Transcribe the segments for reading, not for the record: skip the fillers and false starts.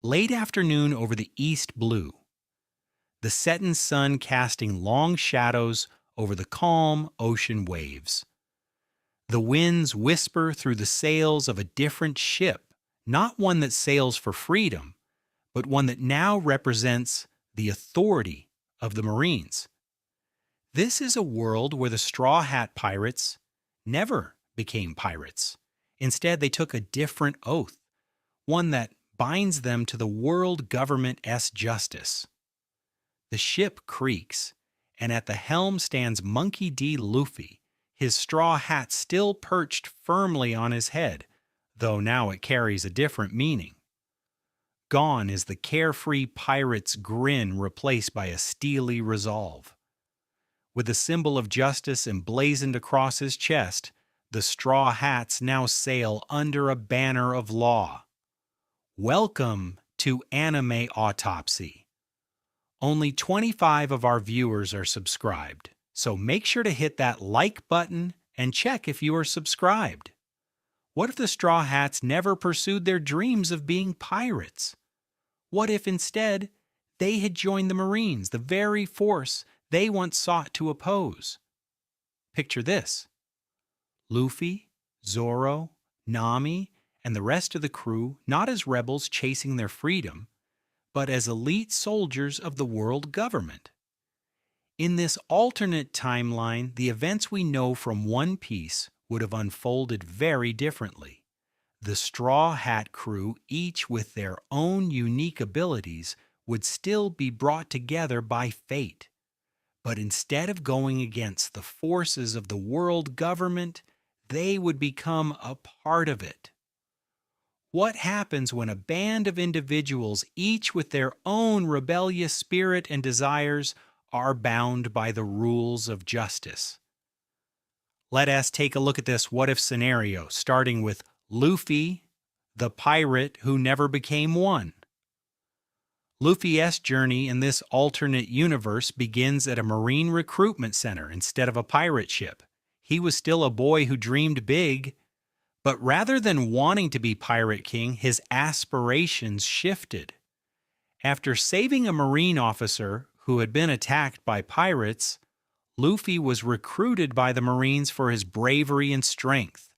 Late afternoon over the east blue, the setting sun casting long shadows over the calm ocean waves. The winds whisper through the sails of a different ship, not one that sails for freedom, but one that now represents the authority of the Marines. This is a world where the Straw Hat Pirates never became pirates. Instead, they took a different oath, one that binds them to the world government's justice. The ship creaks, and at the helm stands Monkey D. Luffy, his straw hat still perched firmly on his head, though now it carries a different meaning. Gone is the carefree pirate's grin replaced by a steely resolve. With the symbol of justice emblazoned across his chest, the straw hats now sail under a banner of law. Welcome to Anime Autopsy. Only 25 of our viewers are subscribed, so make sure to hit that like button and check if you are subscribed. What if the Straw Hats never pursued their dreams of being pirates? What if instead they had joined the Marines, the very force they once sought to oppose? Picture this: Luffy, Zoro, Nami, and the rest of the crew not as rebels chasing their freedom, but as elite soldiers of the world government. In this alternate timeline, the events we know from One Piece would have unfolded very differently. The Straw Hat crew, each with their own unique abilities, would still be brought together by fate. But instead of going against the forces of the world government, they would become a part of it. What happens when a band of individuals, each with their own rebellious spirit and desires, are bound by the rules of justice? Let us take a look at this what-if scenario, starting with Luffy, the pirate who never became one. Luffy's journey in this alternate universe begins at a Marine recruitment center instead of a pirate ship. He was still a boy who dreamed big, but rather than wanting to be Pirate King, his aspirations shifted. After saving a Marine officer who had been attacked by pirates, Luffy was recruited by the Marines for his bravery and strength.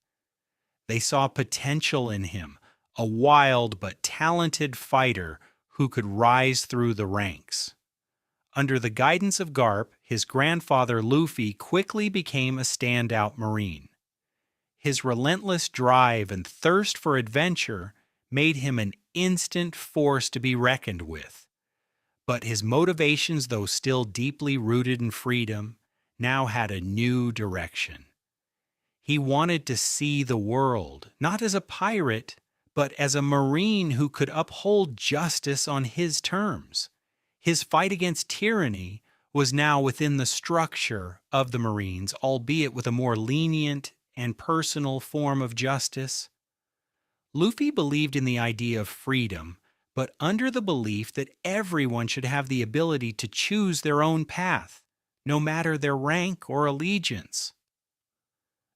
They saw potential in him, a wild but talented fighter who could rise through the ranks. Under the guidance of Garp, his grandfather Luffy quickly became a standout Marine. His relentless drive and thirst for adventure made him an instant force to be reckoned with. But his motivations, though still deeply rooted in freedom, now had a new direction. He wanted to see the world, not as a pirate, but as a Marine who could uphold justice on his terms. His fight against tyranny was now within the structure of the Marines, albeit with a more lenient and personal form of justice. Luffy believed in the idea of freedom, but under the belief that everyone should have the ability to choose their own path, no matter their rank or allegiance.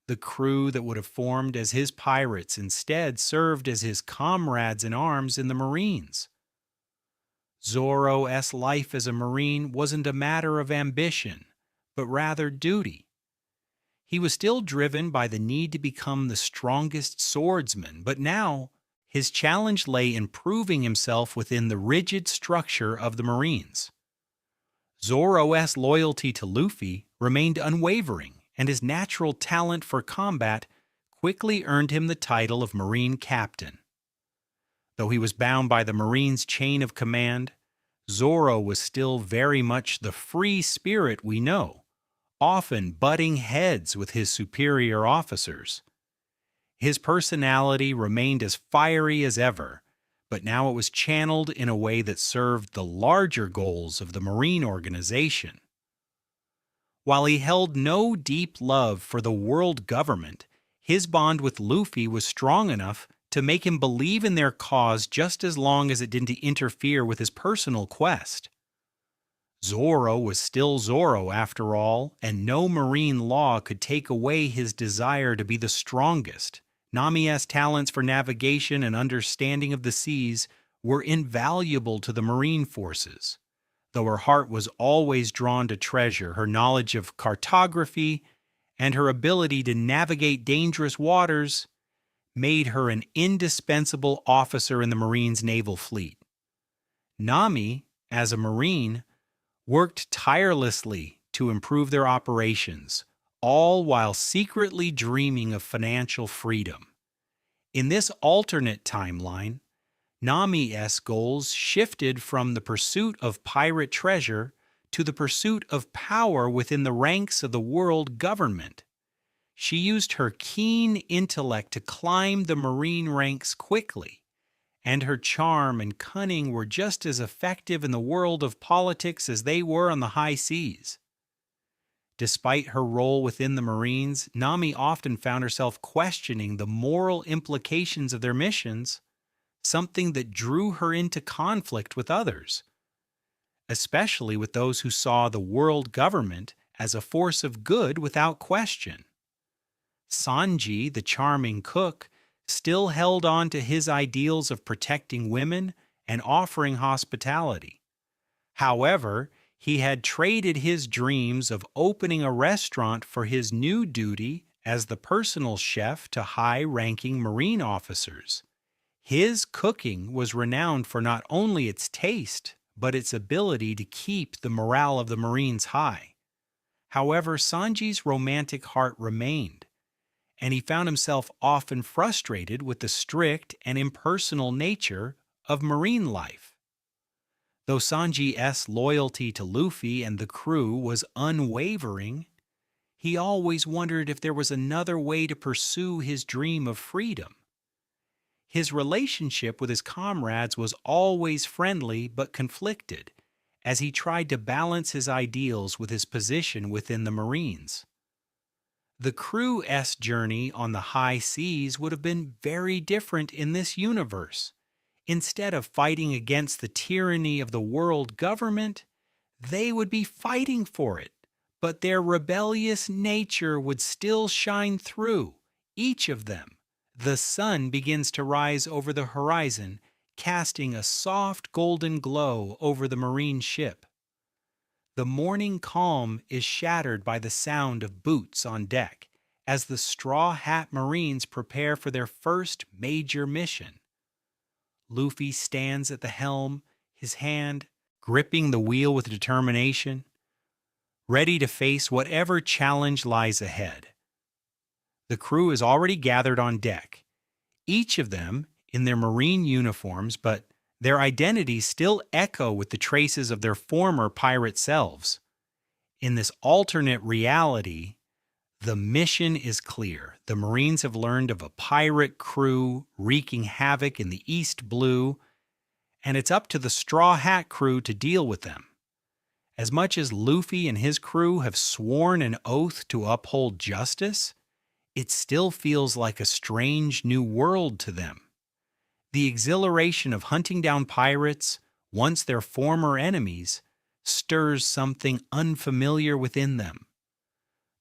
The crew that would have formed as his pirates instead served as his comrades in arms in the Marines. Zoro's life as a Marine wasn't a matter of ambition, but rather duty. He was still driven by the need to become the strongest swordsman, but now his challenge lay in proving himself within the rigid structure of the Marines. Zoro's loyalty to Luffy remained unwavering, and his natural talent for combat quickly earned him the title of Marine Captain. Though he was bound by the Marines' chain of command, Zoro was still very much the free spirit we know, often butting heads with his superior officers. His personality remained as fiery as ever, but now it was channeled in a way that served the larger goals of the Marine organization. While he held no deep love for the world government, his bond with Luffy was strong enough to make him believe in their cause just as long as it didn't interfere with his personal quest. Zoro was still Zoro after all, and no Marine law could take away his desire to be the strongest. Nami's talents for navigation and understanding of the seas were invaluable to the Marine forces, though her heart was always drawn to treasure. Her knowledge of cartography and her ability to navigate dangerous waters made her an indispensable officer in the Marine's naval fleet. Nami, as a Marine, worked tirelessly to improve their operations, all while secretly dreaming of financial freedom. In this alternate timeline, Nami's goals shifted from the pursuit of pirate treasure to the pursuit of power within the ranks of the world government. She used her keen intellect to climb the Marine ranks quickly, and her charm and cunning were just as effective in the world of politics as they were on the high seas. Despite her role within the Marines, Nami often found herself questioning the moral implications of their missions, something that drew her into conflict with others, especially with those who saw the world government as a force of good without question. Sanji, the charming cook, still held on to his ideals of protecting women and offering hospitality. However, he had traded his dreams of opening a restaurant for his new duty as the personal chef to high-ranking Marine officers. His cooking was renowned for not only its taste, but its ability to keep the morale of the Marines high. However, Sanji's romantic heart remained, and he found himself often frustrated with the strict and impersonal nature of Marine life. Though Sanji's loyalty to Luffy and the crew was unwavering, he always wondered if there was another way to pursue his dream of freedom. His relationship with his comrades was always friendly but conflicted, as he tried to balance his ideals with his position within the Marines. The crew's journey on the high seas would have been very different in this universe. Instead of fighting against the tyranny of the world government, they would be fighting for it, but their rebellious nature would still shine through, each of them. The sun begins to rise over the horizon, casting a soft golden glow over the Marine ship. The morning calm is shattered by the sound of boots on deck as the Straw Hat Marines prepare for their first major mission. Luffy stands at the helm, his hand gripping the wheel with determination, ready to face whatever challenge lies ahead. The crew is already gathered on deck, each of them in their Marine uniforms, but their identities still echo with the traces of their former pirate selves. In this alternate reality, the mission is clear. The Marines have learned of a pirate crew wreaking havoc in the East Blue, and it's up to the Straw Hat crew to deal with them. As much as Luffy and his crew have sworn an oath to uphold justice, it still feels like a strange new world to them. The exhilaration of hunting down pirates, once their former enemies, stirs something unfamiliar within them.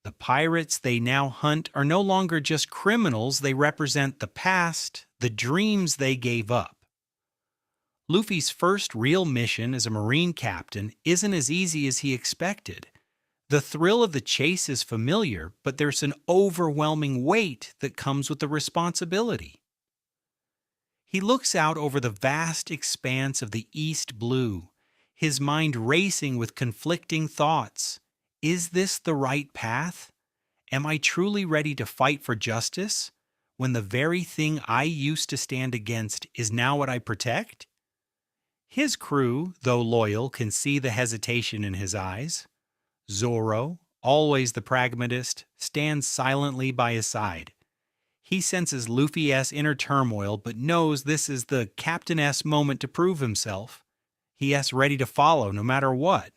The pirates they now hunt are no longer just criminals, they represent the past, the dreams they gave up. Luffy's first real mission as a Marine captain isn't as easy as he expected. The thrill of the chase is familiar, but there's an overwhelming weight that comes with the responsibility. He looks out over the vast expanse of the East Blue, his mind racing with conflicting thoughts. Is this the right path? Am I truly ready to fight for justice when the very thing I used to stand against is now what I protect? His crew, though loyal, can see the hesitation in his eyes. Zoro, always the pragmatist, stands silently by his side. He senses Luffy's inner turmoil, but knows this is the Captain-S moment to prove himself. He's ready to follow no matter what.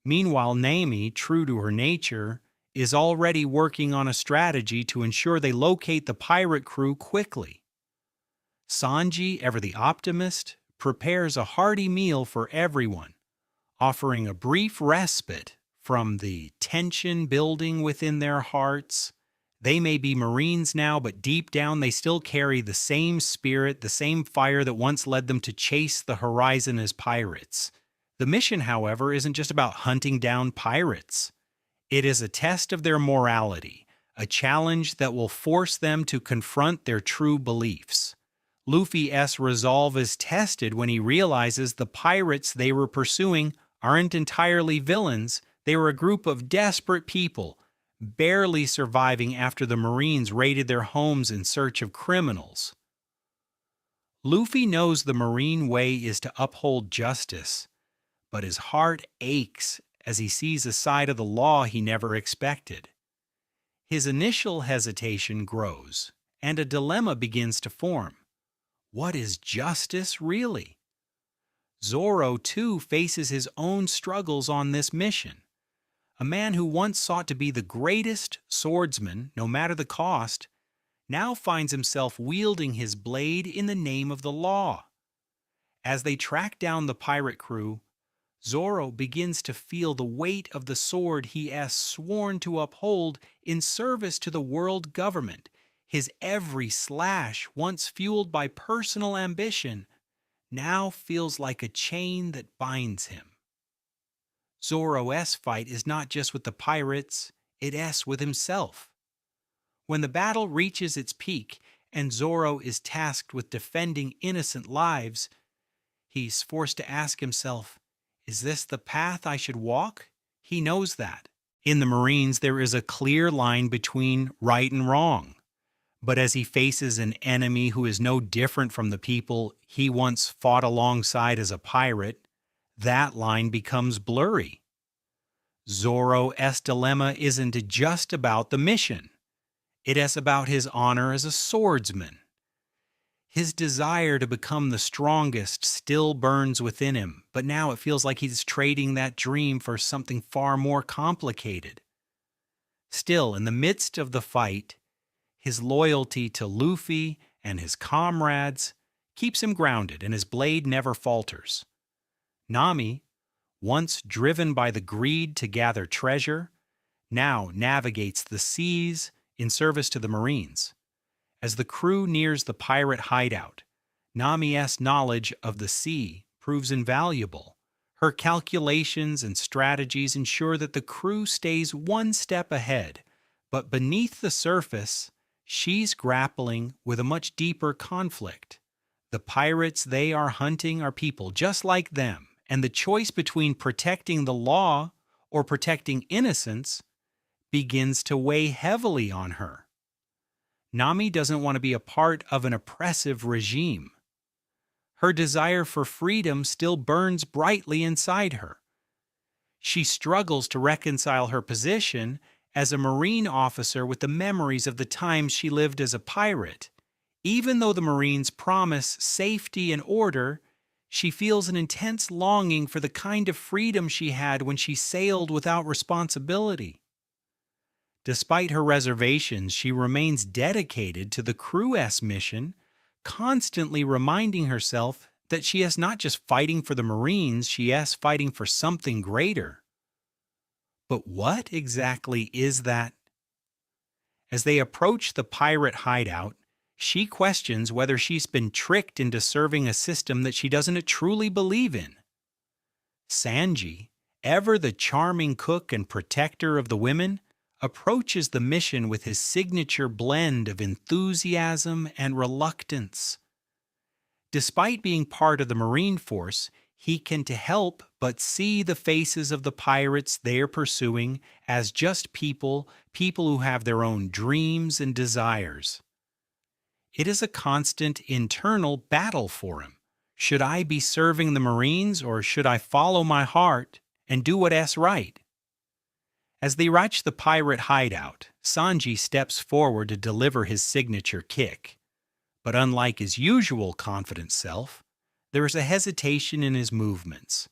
Meanwhile, Nami, true to her nature, is already working on a strategy to ensure they locate the pirate crew quickly. Sanji, ever the optimist, prepares a hearty meal for everyone, offering a brief respite from the tension building within their hearts. They may be Marines now, but deep down they still carry the same spirit, the same fire that once led them to chase the horizon as pirates. The mission, however, isn't just about hunting down pirates. It is a test of their morality, a challenge that will force them to confront their true beliefs. Luffy's resolve is tested when he realizes the pirates they were pursuing aren't entirely villains, they were a group of desperate people, barely surviving after the Marines raided their homes in search of criminals. Luffy knows the Marine way is to uphold justice, but his heart aches as he sees a side of the law he never expected. His initial hesitation grows, and a dilemma begins to form. What is justice really? Zoro, too, faces his own struggles on this mission. A man who once sought to be the greatest swordsman, no matter the cost, now finds himself wielding his blade in the name of the law. As they track down the pirate crew, Zoro begins to feel the weight of the sword he has sworn to uphold in service to the world government. His every slash, once fueled by personal ambition, now feels like a chain that binds him. Zoro's fight is not just with the pirates, it's with himself. When the battle reaches its peak and Zoro is tasked with defending innocent lives, he's forced to ask himself, is this the path I should walk? He knows that. In the Marines, there is a clear line between right and wrong. But as he faces an enemy who is no different from the people he once fought alongside as a pirate, that line becomes blurry. Zoro's dilemma isn't just about the mission. It is about his honor as a swordsman. His desire to become the strongest still burns within him, but now it feels like he's trading that dream for something far more complicated. Still, in the midst of the fight, his loyalty to Luffy and his comrades keeps him grounded, and his blade never falters. Nami, once driven by the greed to gather treasure, now navigates the seas in service to the Marines. As the crew nears the pirate hideout, Nami's knowledge of the sea proves invaluable. Her calculations and strategies ensure that the crew stays one step ahead, but beneath the surface, she's grappling with a much deeper conflict. The pirates they are hunting are people just like them, and the choice between protecting the law or protecting innocence begins to weigh heavily on her. Nami doesn't want to be a part of an oppressive regime. Her desire for freedom still burns brightly inside her. She struggles to reconcile her position as a Marine officer with the memories of the times she lived as a pirate. Even though the Marines promise safety and order, she feels an intense longing for the kind of freedom she had when she sailed without responsibility. Despite her reservations, she remains dedicated to the crew's mission, constantly reminding herself that she is not just fighting for the Marines, she is fighting for something greater. But what exactly is that? As they approach the pirate hideout, she questions whether she's been tricked into serving a system that she doesn't truly believe in. Sanji, ever the charming cook and protector of the women, approaches the mission with his signature blend of enthusiasm and reluctance. Despite being part of the Marine Force, he can to help but see the faces of the pirates they're pursuing as just people who have their own dreams and desires. It is a constant internal battle for him. Should I be serving the Marines, or should I follow my heart and do what's right? As they reach the pirate hideout, Sanji steps forward to deliver his signature kick. But unlike his usual confident self, there is a hesitation in his movements.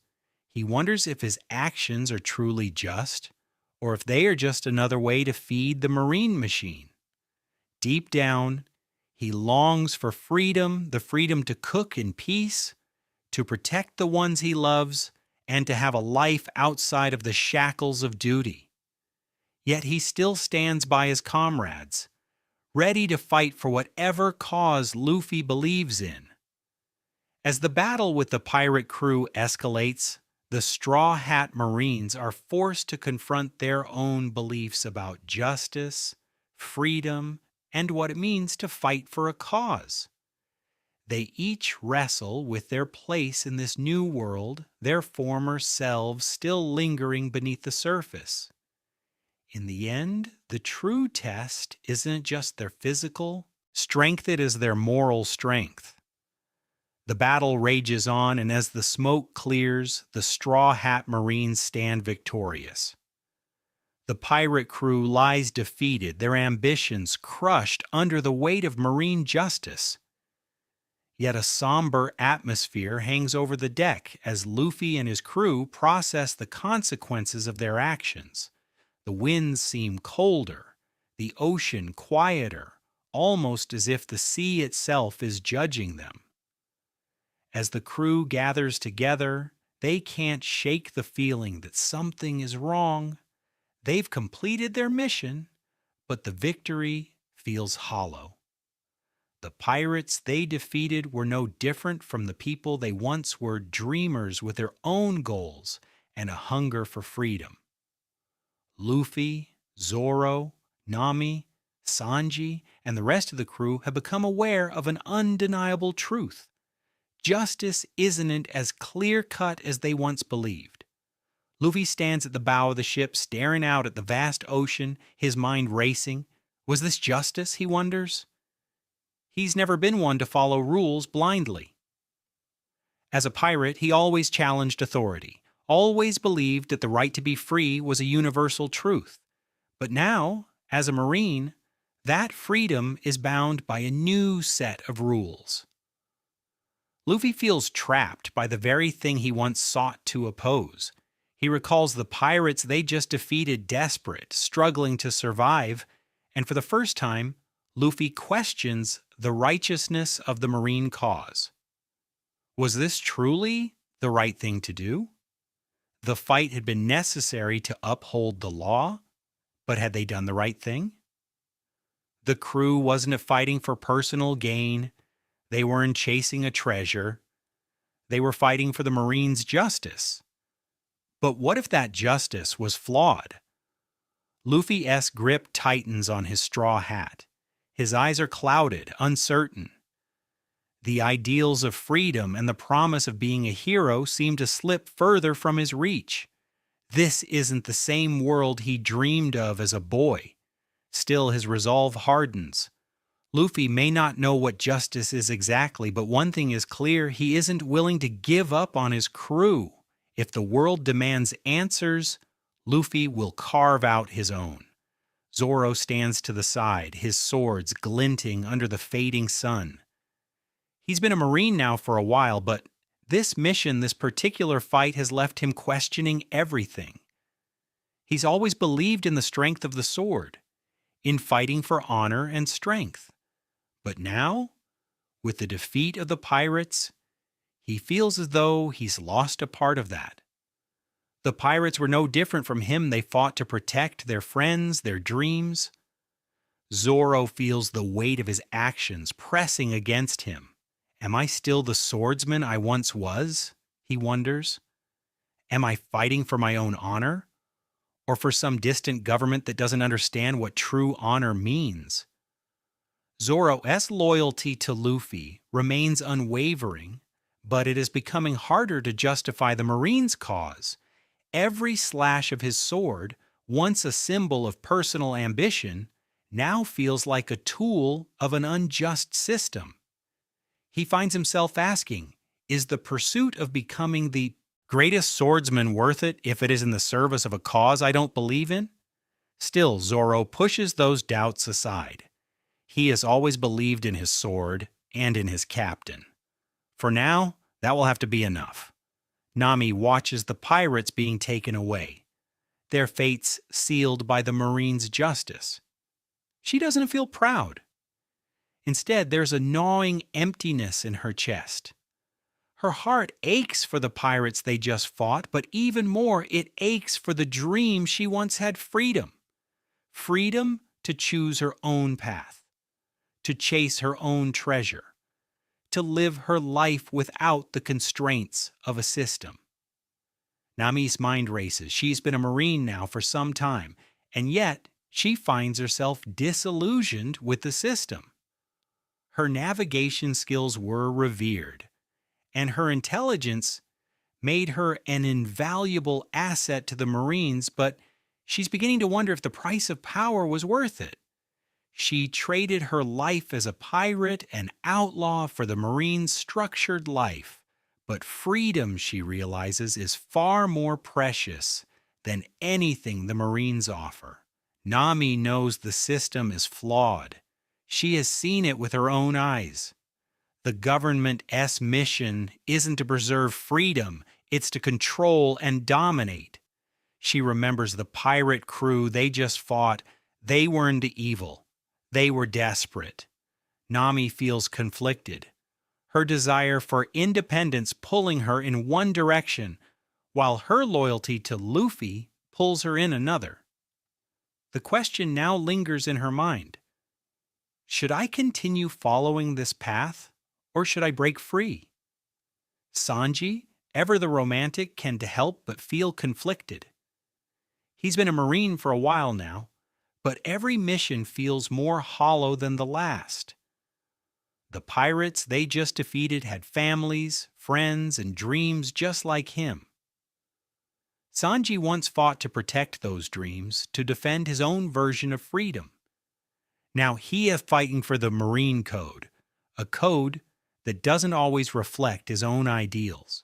He wonders if his actions are truly just, or if they are just another way to feed the marine machine. Deep down, he longs for freedom, the freedom to cook in peace, to protect the ones he loves, and to have a life outside of the shackles of duty. Yet he still stands by his comrades, ready to fight for whatever cause Luffy believes in. As the battle with the pirate crew escalates, the Straw Hat Marines are forced to confront their own beliefs about justice, freedom, and what it means to fight for a cause. They each wrestle with their place in this new world, their former selves still lingering beneath the surface. In the end, the true test isn't just their physical strength, it is their moral strength. The battle rages on, and as the smoke clears, the Straw Hat Marines stand victorious. The pirate crew lies defeated, their ambitions crushed under the weight of marine justice. Yet a somber atmosphere hangs over the deck as Luffy and his crew process the consequences of their actions. The winds seem colder, the ocean quieter, almost as if the sea itself is judging them. As the crew gathers together, they can't shake the feeling that something is wrong. They've completed their mission, but the victory feels hollow. The pirates they defeated were no different from the people they once were, dreamers with their own goals and a hunger for freedom. Luffy, Zoro, Nami, Sanji, and the rest of the crew have become aware of an undeniable truth. Justice isn't as clear-cut as they once believed. Luffy stands at the bow of the ship, staring out at the vast ocean, his mind racing. Was this justice, he wonders? He's never been one to follow rules blindly. As a pirate, he always challenged authority, always believed that the right to be free was a universal truth. But now, as a Marine, that freedom is bound by a new set of rules. Luffy feels trapped by the very thing he once sought to oppose. He recalls the pirates they just defeated desperate, struggling to survive, and for the first time, Luffy questions the righteousness of the Marine cause. Was this truly the right thing to do? The fight had been necessary to uphold the law, but had they done the right thing? The crew wasn't fighting for personal gain. They weren't chasing a treasure. They were fighting for the Marines' justice. But what if that justice was flawed? Luffy's grip tightens on his straw hat. His eyes are clouded, uncertain. The ideals of freedom and the promise of being a hero seem to slip further from his reach. This isn't the same world he dreamed of as a boy. Still, his resolve hardens. Luffy may not know what justice is exactly, but one thing is clear: he isn't willing to give up on his crew. If the world demands answers, Luffy will carve out his own. Zoro stands to the side, his swords glinting under the fading sun. He's been a Marine now for a while, but this mission, this particular fight, has left him questioning everything. He's always believed in the strength of the sword, in fighting for honor and strength. But now, with the defeat of the pirates, he feels as though he's lost a part of that. The pirates were no different from him. They fought to protect their friends, their dreams. Zoro feels the weight of his actions pressing against him. Am I still the swordsman I once was? He wonders. Am I fighting for my own honor? Or for some distant government that doesn't understand what true honor means? Zoro's loyalty to Luffy remains unwavering, but it is becoming harder to justify the Marines' cause. Every slash of his sword, once a symbol of personal ambition, now feels like a tool of an unjust system. He finds himself asking, is the pursuit of becoming the greatest swordsman worth it if it is in the service of a cause I don't believe in? Still, Zoro pushes those doubts aside. He has always believed in his sword and in his captain. For now, that will have to be enough. Nami watches the pirates being taken away, their fates sealed by the Marines' justice. She doesn't feel proud. Instead, there's a gnawing emptiness in her chest. Her heart aches for the pirates they just fought, but even more, it aches for the dream she once had: freedom. freedom to choose her own path, to chase her own treasure, to live her life without the constraints of a system. Nami's mind races. She's been a Marine now for some time, and yet she finds herself disillusioned with the system. Her navigation skills were revered, and her intelligence made her an invaluable asset to the Marines, but she's beginning to wonder if the price of power was worth it. She traded her life as a pirate and outlaw for the Marines' structured life. But freedom, she realizes, is far more precious than anything the Marines offer. Nami knows the system is flawed. She has seen it with her own eyes. The government's mission isn't to preserve freedom, it's to control and dominate. She remembers the pirate crew they just fought. They were into evil. They were desperate. Nami feels conflicted, her desire for independence pulling her in one direction, while her loyalty to Luffy pulls her in another. The question now lingers in her mind. Should I continue following this path, or should I break free? Sanji, ever the romantic, can to help but feel conflicted. He's been a Marine for a while now, but every mission feels more hollow than the last. The pirates they just defeated had families, friends, and dreams just like him. Sanji once fought to protect those dreams, to defend his own version of freedom. Now he is fighting for the Marine Code, a code that doesn't always reflect his own ideals.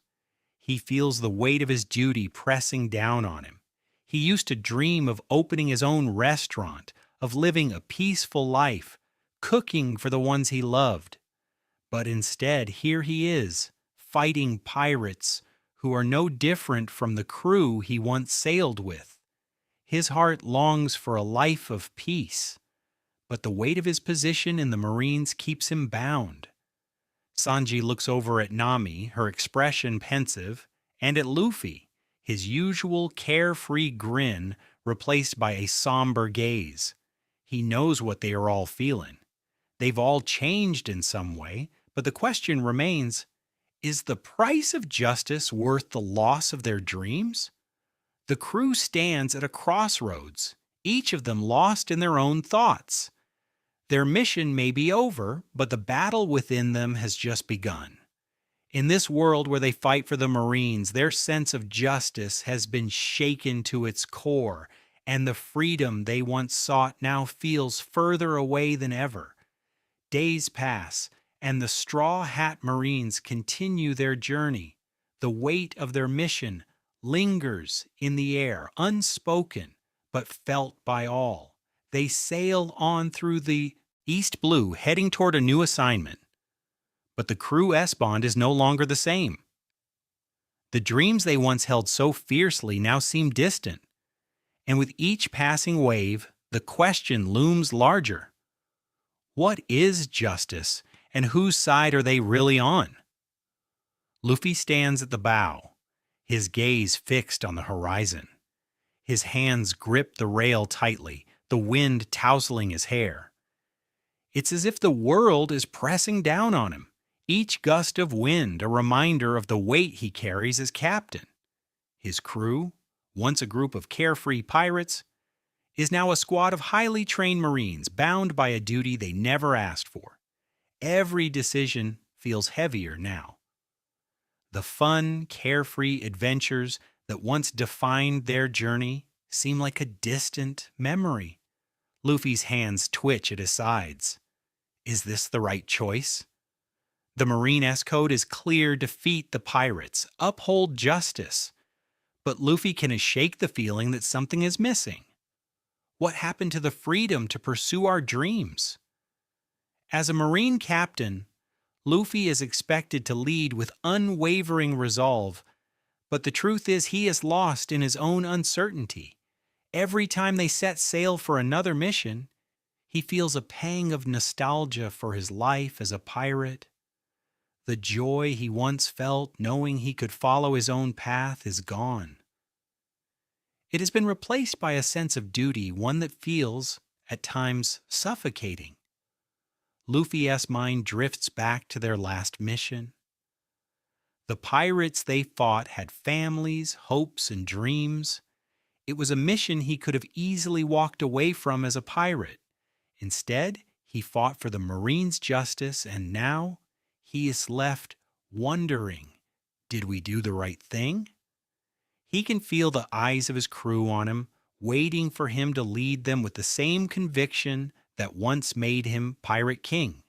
He feels the weight of his duty pressing down on him. He used to dream of opening his own restaurant, of living a peaceful life, cooking for the ones he loved. But instead, here he is, fighting pirates who are no different from the crew he once sailed with. His heart longs for a life of peace, but the weight of his position in the Marines keeps him bound. Sanji looks over at Nami, her expression pensive, and at Luffy, his usual carefree grin replaced by a somber gaze. He knows what they are all feeling. They've all changed in some way, but the question remains, is the price of justice worth the loss of their dreams? The crew stands at a crossroads, each of them lost in their own thoughts. Their mission may be over, but the battle within them has just begun. In this world where they fight for the Marines, their sense of justice has been shaken to its core, and the freedom they once sought now feels further away than ever. Days pass, and the Straw Hat Marines continue their journey. The weight of their mission lingers in the air, unspoken, but felt by all. They sail on through the East Blue, heading toward a new assignment. But the crew S-bond is no longer the same. The dreams they once held so fiercely now seem distant. And with each passing wave, the question looms larger. What is justice, and whose side are they really on? Luffy stands at the bow, his gaze fixed on the horizon. His hands grip the rail tightly, the wind tousling his hair. It's as if the world is pressing down on him, each gust of wind a reminder of the weight he carries as captain. His crew, once a group of carefree pirates, is now a squad of highly trained Marines bound by a duty they never asked for. Every decision feels heavier now. The fun, carefree adventures that once defined their journey seem like a distant memory. Luffy's hands twitch at his sides. Is this the right choice? The Marine S-Code is clear: defeat the pirates, uphold justice. But Luffy can shake the feeling that something is missing. What happened to the freedom to pursue our dreams? As a Marine captain, Luffy is expected to lead with unwavering resolve, but the truth is he is lost in his own uncertainty. Every time they set sail for another mission, he feels a pang of nostalgia for his life as a pirate. The joy he once felt knowing he could follow his own path is gone. It has been replaced by a sense of duty, one that feels, at times, suffocating. Luffy's mind drifts back to their last mission. The pirates they fought had families, hopes, and dreams. It was a mission he could have easily walked away from as a pirate. Instead, he fought for the Marines' justice, and now he is left wondering, did we do the right thing? He can feel the eyes of his crew on him, waiting for him to lead them with the same conviction that once made him Pirate King.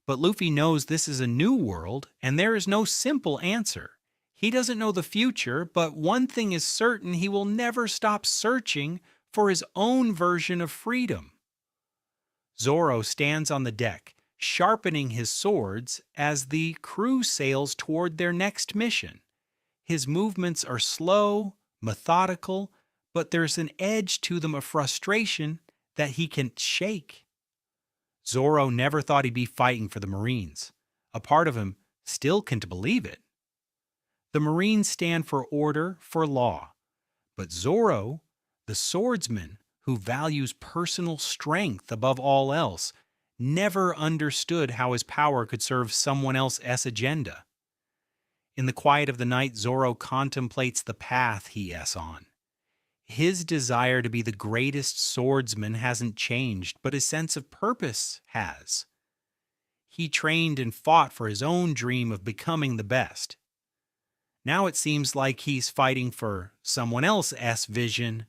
But Luffy knows this is a new world, and there is no simple answer. He doesn't know the future, but one thing is certain: he will never stop searching for his own version of freedom. Zoro stands on the deck, sharpening his swords as the crew sails toward their next mission. His movements are slow, methodical, but there's an edge to them of frustration that he can't shake. Zoro never thought he'd be fighting for the Marines. A part of him still can't believe it. The Marines stand for order, for law. But Zoro, the swordsman who values personal strength above all else, never understood how his power could serve someone else's agenda. In the quiet of the night, Zoro contemplates the path he is on. His desire to be the greatest swordsman hasn't changed, but his sense of purpose has. He trained and fought for his own dream of becoming the best. Now it seems like he's fighting for someone else's vision.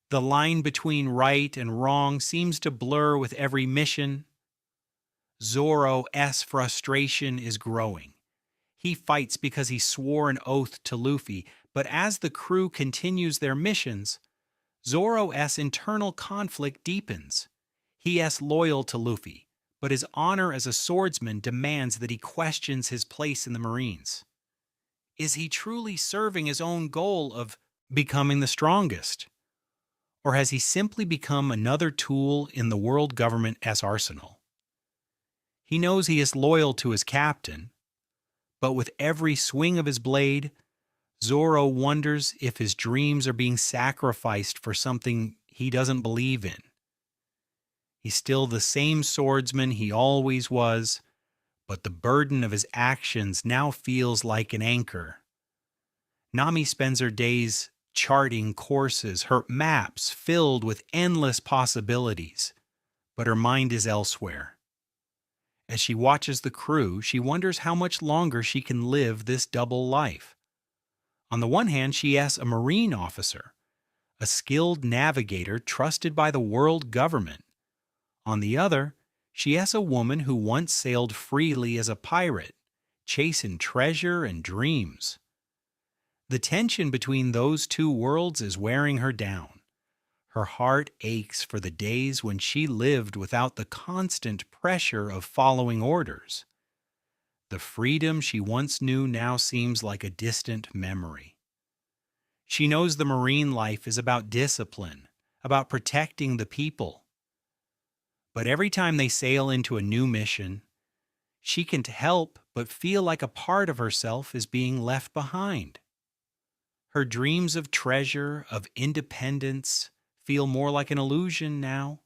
The line between right and wrong seems to blur with every mission. Zoro's frustration is growing. He fights because he swore an oath to Luffy, but as the crew continues their missions, Zoro's internal conflict deepens. He is loyal to Luffy, but his honor as a swordsman demands that he questions his place in the Marines. Is he truly serving his own goal of becoming the strongest? Or has he simply become another tool in the world government's arsenal? He knows he is loyal to his captain, but with every swing of his blade, Zoro wonders if his dreams are being sacrificed for something he doesn't believe in. He's still the same swordsman he always was, but the burden of his actions now feels like an anchor. Nami spends her days charting courses, her maps filled with endless possibilities, but her mind is elsewhere. As she watches the crew, she wonders how much longer she can live this double life. On the one hand, she is a Marine officer, a skilled navigator trusted by the world government. On the other, she is a woman who once sailed freely as a pirate, chasing treasure and dreams. The tension between those two worlds is wearing her down. Her heart aches for the days when she lived without the constant pressure of following orders. The freedom she once knew now seems like a distant memory. She knows the Marine life is about discipline, about protecting the people. But every time they sail into a new mission, she can't help but feel like a part of herself is being left behind. Her dreams of treasure, of independence, feel more like an illusion now.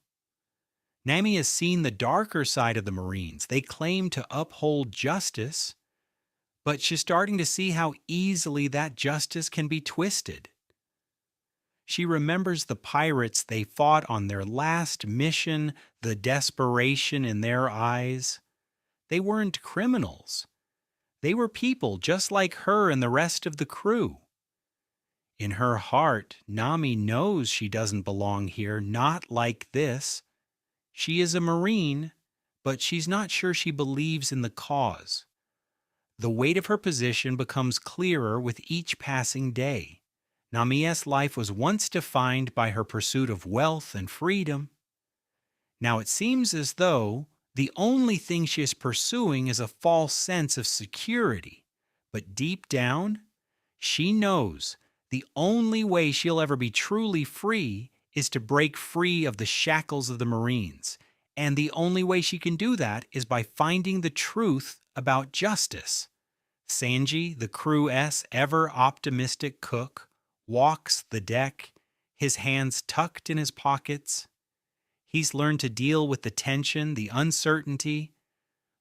Nami has seen the darker side of the Marines. They claim to uphold justice, but she's starting to see how easily that justice can be twisted. She remembers the pirates they fought on their last mission, the desperation in their eyes. They weren't criminals. They were people just like her and the rest of the crew. In her heart, Nami knows she doesn't belong here, not like this. She is a Marine, but she's not sure she believes in the cause. The weight of her position becomes clearer with each passing day. Nami's life was once defined by her pursuit of wealth and freedom. Now it seems as though the only thing she is pursuing is a false sense of security. But deep down, she knows the only way she'll ever be truly free is to break free of the shackles of the Marines. And the only way she can do that is by finding the truth about justice. Sanji, the crew's ever-optimistic cook, walks the deck, his hands tucked in his pockets. He's learned to deal with the tension, the uncertainty,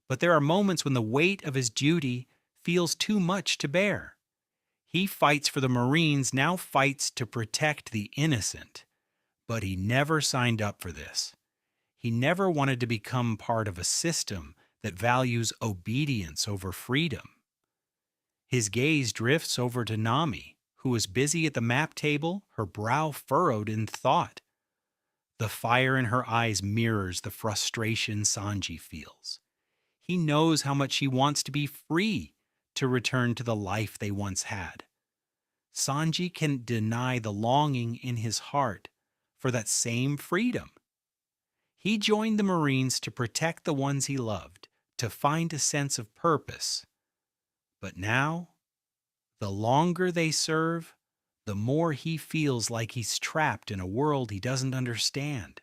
but there are moments when the weight of his duty feels too much to bear. He fights for the Marines, now fights to protect the innocent. But he never signed up for this. He never wanted to become part of a system that values obedience over freedom. His gaze drifts over to Nami, who is busy at the map table, her brow furrowed in thought. The fire in her eyes mirrors the frustration Sanji feels. He knows how much he wants to be free to return to the life they once had. Sanji can deny the longing in his heart for that same freedom. He joined the Marines to protect the ones he loved, to find a sense of purpose. But now, the longer they serve, the more he feels like he's trapped in a world he doesn't understand.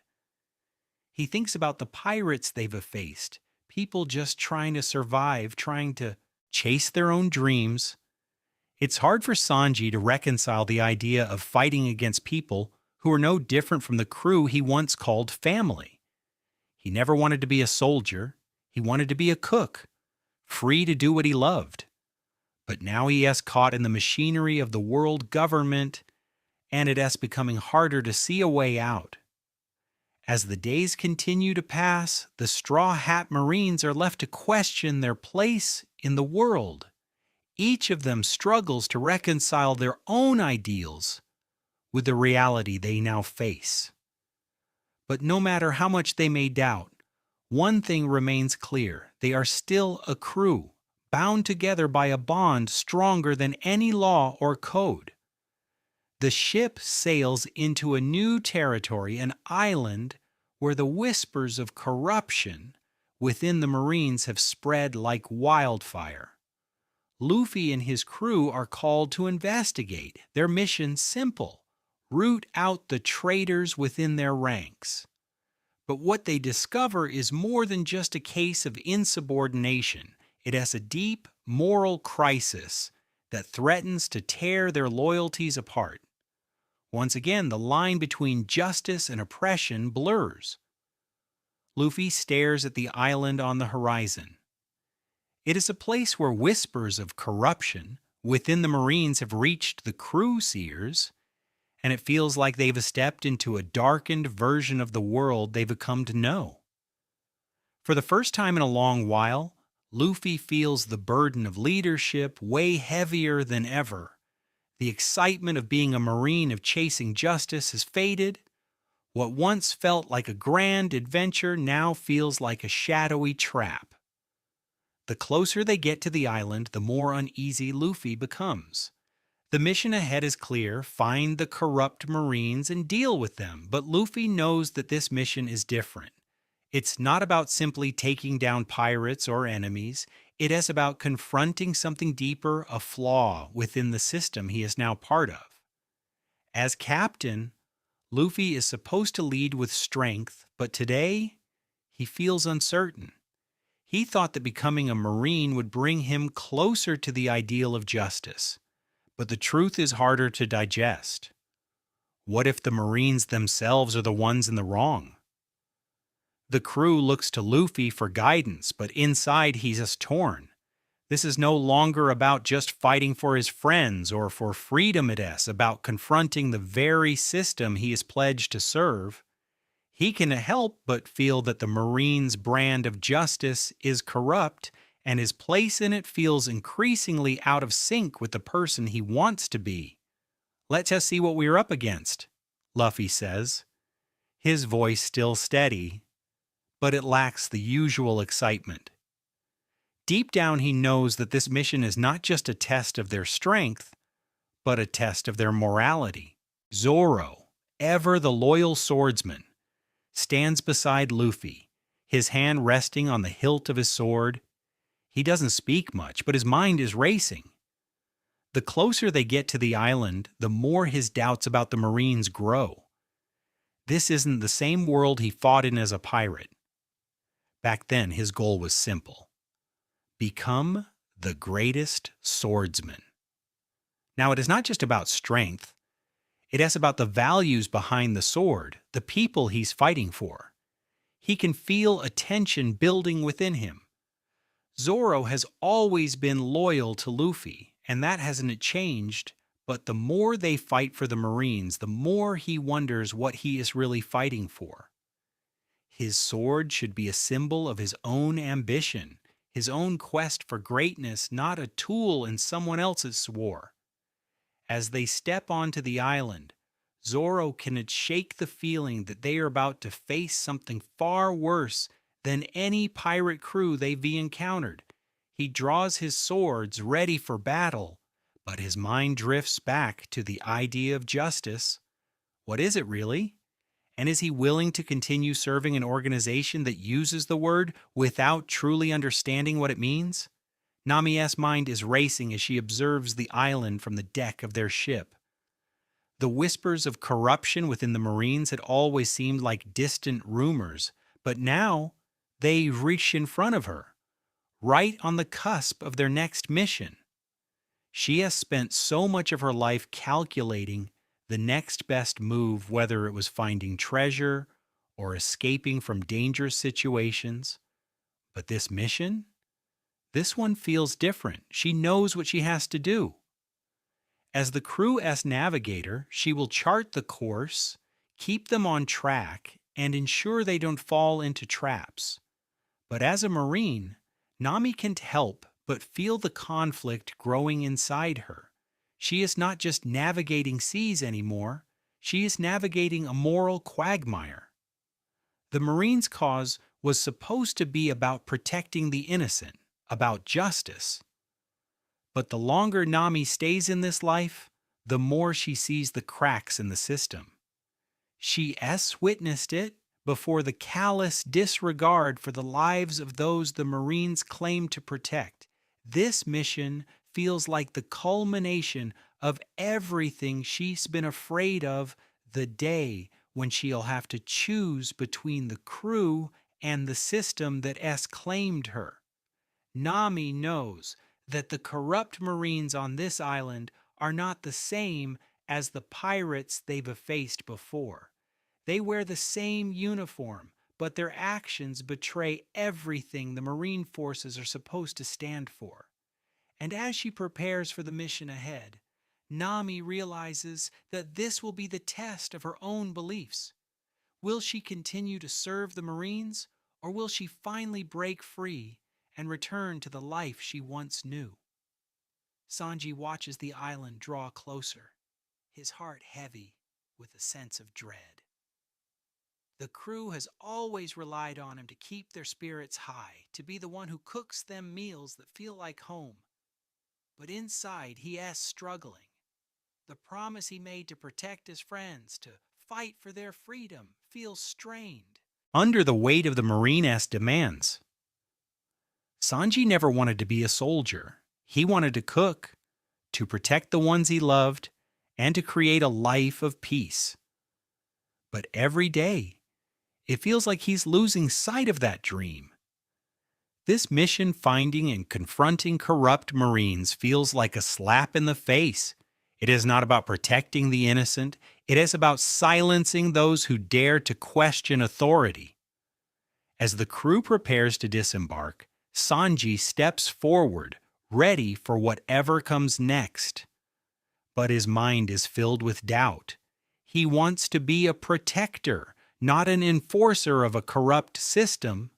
He thinks about the pirates they've effaced, people just trying to survive, trying to chase their own dreams. It's hard for Sanji to reconcile the idea of fighting against people who are no different from the crew he once called family. He never wanted to be a soldier. He wanted to be a cook, free to do what he loved. But now he is caught in the machinery of the world government, and it is becoming harder to see a way out. As the days continue to pass, the Straw Hat Marines are left to question their place in the world. Each of them struggles to reconcile their own ideals with the reality they now face. But no matter how much they may doubt, one thing remains clear: they are still a crew, bound together by a bond stronger than any law or code. The ship sails into a new territory, an island where the whispers of corruption within the Marines have spread like wildfire. Luffy and his crew are called to investigate. Their mission simple: root out the traitors within their ranks. But what they discover is more than just a case of insubordination. It has a deep moral crisis that threatens to tear their loyalties apart. Once again, the line between justice and oppression blurs. Luffy stares at the island on the horizon. It is a place where whispers of corruption within the Marines have reached the crew seers, and it feels like they've stepped into a darkened version of the world they've come to know. For the first time in a long while, Luffy feels the burden of leadership weigh heavier than ever. The excitement of being a Marine, of chasing justice, has faded. What once felt like a grand adventure now feels like a shadowy trap. The closer they get to the island, the more uneasy Luffy becomes. The mission ahead is clear: find the corrupt Marines and deal with them. But Luffy knows that this mission is different. It's not about simply taking down pirates or enemies. It is about confronting something deeper, a flaw within the system he is now part of. As captain, Luffy is supposed to lead with strength, but today he feels uncertain. He thought that becoming a Marine would bring him closer to the ideal of justice. But the truth is harder to digest. What if the Marines themselves are the ones in the wrong? The crew looks to Luffy for guidance, but inside he's just torn. This is no longer about just fighting for his friends or for freedom. It is about confronting the very system he is pledged to serve. He can help but feel that the Marines' brand of justice is corrupt, and his place in it feels increasingly out of sync with the person he wants to be. "Let's just see what we're up against," Luffy says, his voice still steady, but it lacks the usual excitement. Deep down he knows that this mission is not just a test of their strength, but a test of their morality. Zoro, ever the loyal swordsman, stands beside Luffy, his hand resting on the hilt of his sword. He doesn't speak much, but his mind is racing. The closer they get to the island, the more his doubts about the Marines grow. This isn't the same world he fought in as a pirate. Back then, his goal was simple: become the greatest swordsman. Now, it is not just about strength. It asks about the values behind the sword, the people he's fighting for. He can feel a tension building within him. Zoro has always been loyal to Luffy, and that hasn't changed, but the more they fight for the Marines, the more he wonders what he is really fighting for. His sword should be a symbol of his own ambition, his own quest for greatness, not a tool in someone else's war. As they step onto the island, Zoro can shake the feeling that they are about to face something far worse than any pirate crew they've encountered. He draws his swords ready for battle, but his mind drifts back to the idea of justice. What is it really? And is he willing to continue serving an organization that uses the word without truly understanding what it means? Nami's mind is racing as she observes the island from the deck of their ship. The whispers of corruption within the Marines had always seemed like distant rumors, but now they reach in front of her, right on the cusp of their next mission. She has spent so much of her life calculating the next best move, whether it was finding treasure or escaping from dangerous situations. But this mission? This one feels different. She knows what she has to do. As the crew S navigator, she will chart the course, keep them on track, and ensure they don't fall into traps. But as a Marine, Nami can't help but feel the conflict growing inside her. She is not just navigating seas anymore, she is navigating a moral quagmire. The Marines' cause was supposed to be about protecting the innocent, about justice. But the longer Nami stays in this life, the more she sees the cracks in the system. She witnessed it before the callous disregard for the lives of those the Marines claim to protect. This mission feels like the culmination of everything she's been afraid of the day when she'll have to choose between the crew and the system that claimed her. Nami knows that the corrupt Marines on this island are not the same as the pirates they've faced before. They wear the same uniform, but their actions betray everything the Marine forces are supposed to stand for. And as she prepares for the mission ahead, Nami realizes that this will be the test of her own beliefs. Will she continue to serve the Marines, or will she finally break free and return to the life she once knew? Sanji watches the island draw closer, his heart heavy with a sense of dread. The crew has always relied on him to keep their spirits high, to be the one who cooks them meals that feel like home. But inside, he's struggling. The promise he made to protect his friends, to fight for their freedom, feels strained. Under the weight of the Marine-S demands, Sanji never wanted to be a soldier. He wanted to cook, to protect the ones he loved, and to create a life of peace. But every day, it feels like he's losing sight of that dream. This mission finding and confronting corrupt Marines feels like a slap in the face. It is not about protecting the innocent. It is about silencing those who dare to question authority. As the crew prepares to disembark, Sanji steps forward, ready for whatever comes next. But his mind is filled with doubt. He wants to be a protector, not an enforcer of a corrupt system.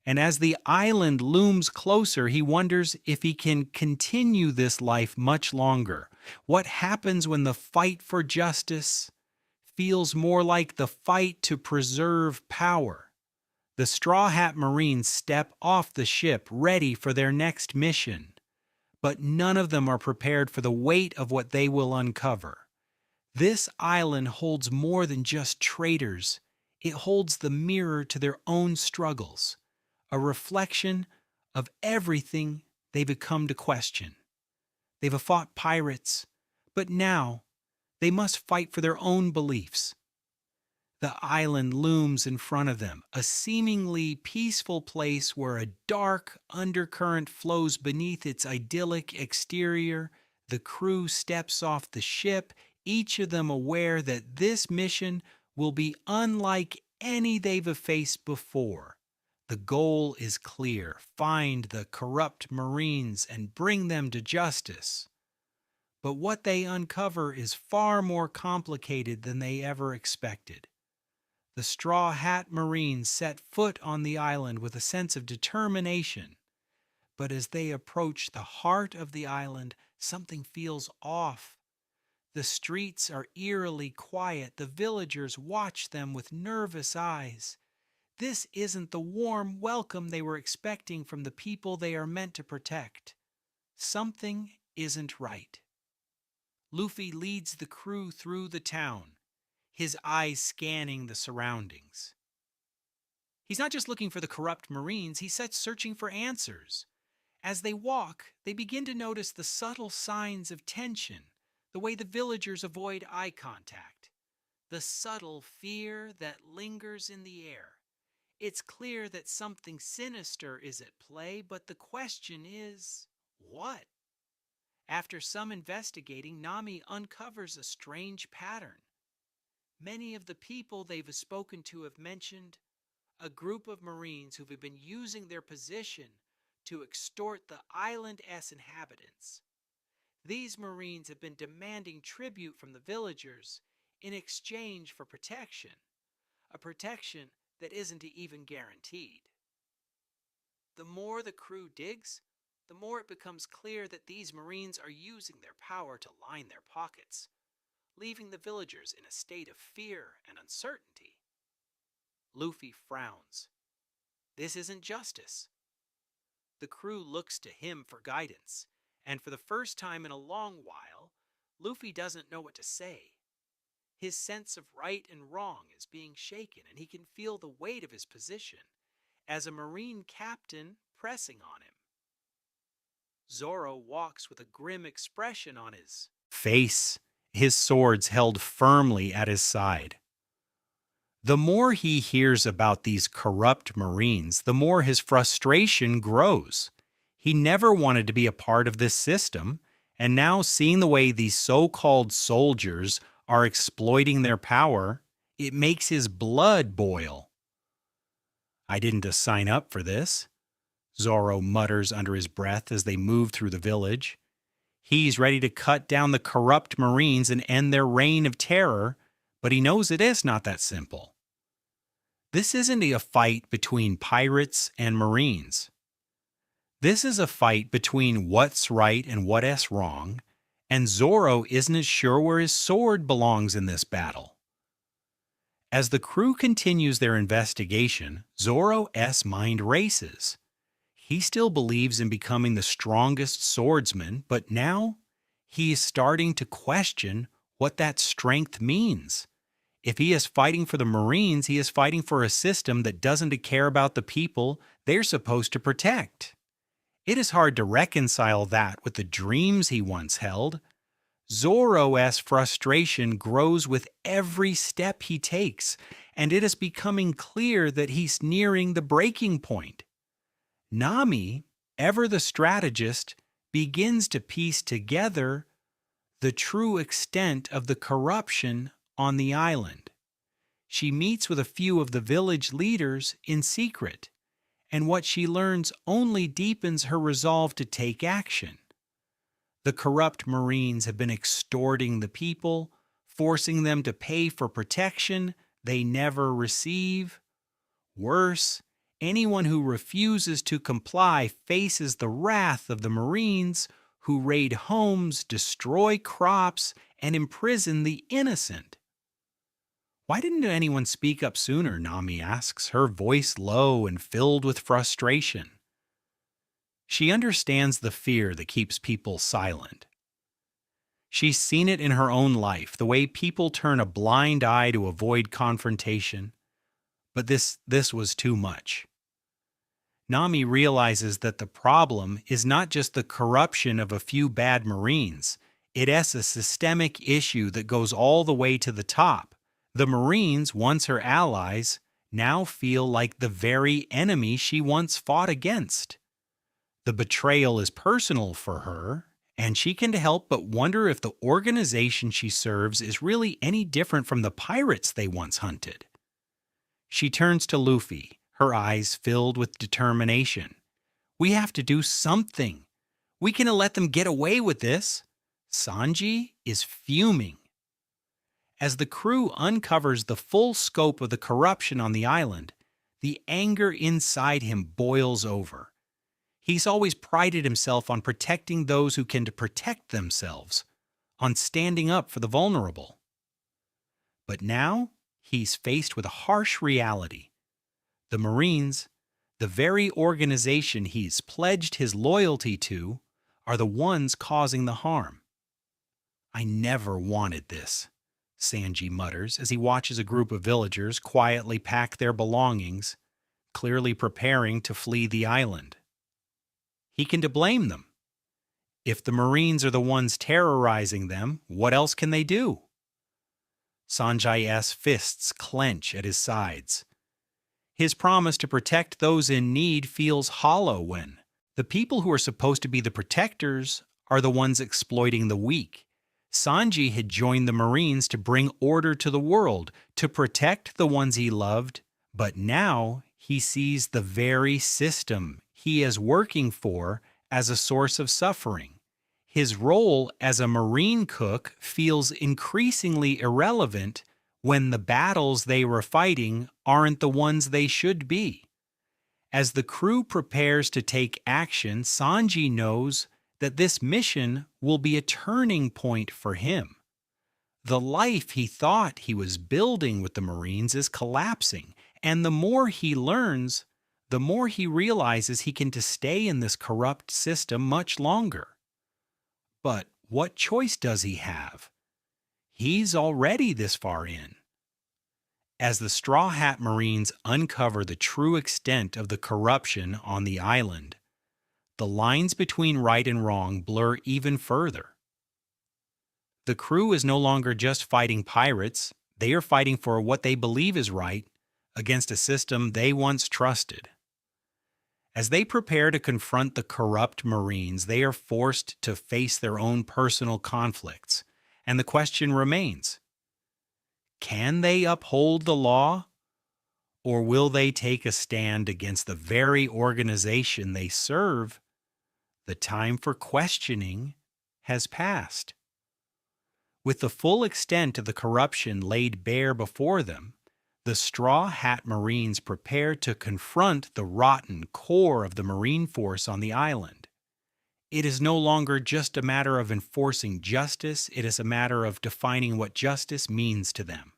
And as the island looms closer, he wonders if he can continue this life much longer. What happens when the fight for justice feels more like the fight to preserve power? The Straw Hat Marines step off the ship, ready for their next mission. But none of them are prepared for the weight of what they will uncover. This island holds more than just traitors. It holds the mirror to their own struggles, a reflection of everything they've come to question. They've fought pirates, but now they must fight for their own beliefs. The island looms in front of them, a seemingly peaceful place where a dark undercurrent flows beneath its idyllic exterior. The crew steps off the ship, each of them aware that this mission will be unlike any they've faced before. The goal is clear: find the corrupt Marines and bring them to justice. But what they uncover is far more complicated than they ever expected. The Straw Hat Marines set foot on the island with a sense of determination. But as they approach the heart of the island, something feels off. The streets are eerily quiet. The villagers watch them with nervous eyes. This isn't the warm welcome they were expecting from the people they are meant to protect. Something isn't right. Luffy leads the crew through the town, his eyes scanning the surroundings. He's not just looking for the corrupt Marines, he's searching for answers. As they walk, they begin to notice the subtle signs of tension, the way the villagers avoid eye contact, the subtle fear that lingers in the air. It's clear that something sinister is at play, but the question is, what? After some investigating, Nami uncovers a strange pattern. Many of the people they've spoken to have mentioned a group of Marines who have been using their position to extort the island's inhabitants. These Marines have been demanding tribute from the villagers in exchange for protection, a protection that isn't even guaranteed. The more the crew digs, the more it becomes clear that these Marines are using their power to line their pockets, leaving the villagers in a state of fear and uncertainty. Luffy frowns. This isn't justice. The crew looks to him for guidance, and for the first time in a long while, Luffy doesn't know what to say. His sense of right and wrong is being shaken, and he can feel the weight of his position as a Marine captain pressing on him. Zoro walks with a grim expression on his face, his swords held firmly at his side. The more he hears about these corrupt Marines, the more his frustration grows. He never wanted to be a part of this system, and now seeing the way these so-called soldiers are exploiting their power, it makes his blood boil. I didn't sign up for this, Zoro mutters under his breath as they move through the village. He's ready to cut down the corrupt Marines and end their reign of terror, but he knows it is not that simple. This isn't a fight between pirates and Marines. This is a fight between what's right and what's wrong, and Zoro isn't as sure where his sword belongs in this battle. As the crew continues their investigation, Zoro's mind races. He still believes in becoming the strongest swordsman, but now he is starting to question what that strength means. If he is fighting for the Marines, he is fighting for a system that doesn't care about the people they're supposed to protect. It is hard to reconcile that with the dreams he once held. Zoro's frustration grows with every step he takes, and it is becoming clear that he's nearing the breaking point. Nami, ever the strategist, begins to piece together the true extent of the corruption on the island. She meets with a few of the village leaders in secret, and what she learns only deepens her resolve to take action. The corrupt Marines have been extorting the people, forcing them to pay for protection they never receive. Worse, anyone who refuses to comply faces the wrath of the Marines, who raid homes, destroy crops, and imprison the innocent. Why didn't anyone speak up sooner? Nami asks, her voice low and filled with frustration. She understands the fear that keeps people silent. She's seen it in her own life, the way people turn a blind eye to avoid confrontation. But this was too much. Nami realizes that the problem is not just the corruption of a few bad Marines. It is a systemic issue that goes all the way to the top. The Marines, once her allies, now feel like the very enemy she once fought against. The betrayal is personal for her, and she can't help but wonder if the organization she serves is really any different from the pirates they once hunted. She turns to Luffy, her eyes filled with determination. We have to do something. We cannot let them get away with this. Sanji is fuming. As the crew uncovers the full scope of the corruption on the island, the anger inside him boils over. He's always prided himself on protecting those who can protect themselves, on standing up for the vulnerable. But now he's faced with a harsh reality. The Marines, the very organization he's pledged his loyalty to, are the ones causing the harm. I never wanted this, Sanji mutters as he watches a group of villagers quietly pack their belongings, clearly preparing to flee the island. He can blame them. If the Marines are the ones terrorizing them, what else can they do? Sanjay's fists clench at his sides. His promise to protect those in need feels hollow when the people who are supposed to be the protectors are the ones exploiting the weak. Sanji had joined the Marines to bring order to the world, to protect the ones he loved, but now he sees the very system he is working for as a source of suffering. His role as a Marine cook feels increasingly irrelevant when the battles they were fighting aren't the ones they should be. As the crew prepares to take action, Sanji knows that this mission will be a turning point for him. The life he thought he was building with the Marines is collapsing, and the more he learns, the more he realizes he can stay in this corrupt system much longer. But what choice does he have? He's already this far in. As the Straw Hat Marines uncover the true extent of the corruption on the island, the lines between right and wrong blur even further. The crew is no longer just fighting pirates, they are fighting for what they believe is right against a system they once trusted. As they prepare to confront the corrupt Marines, they are forced to face their own personal conflicts, and the question remains: can they uphold the law, or will they take a stand against the very organization they serve? The time for questioning has passed. With the full extent of the corruption laid bare before them, the Straw Hat Marines prepare to confront the rotten core of the Marine force on the island. It is no longer just a matter of enforcing justice, it is a matter of defining what justice means to them.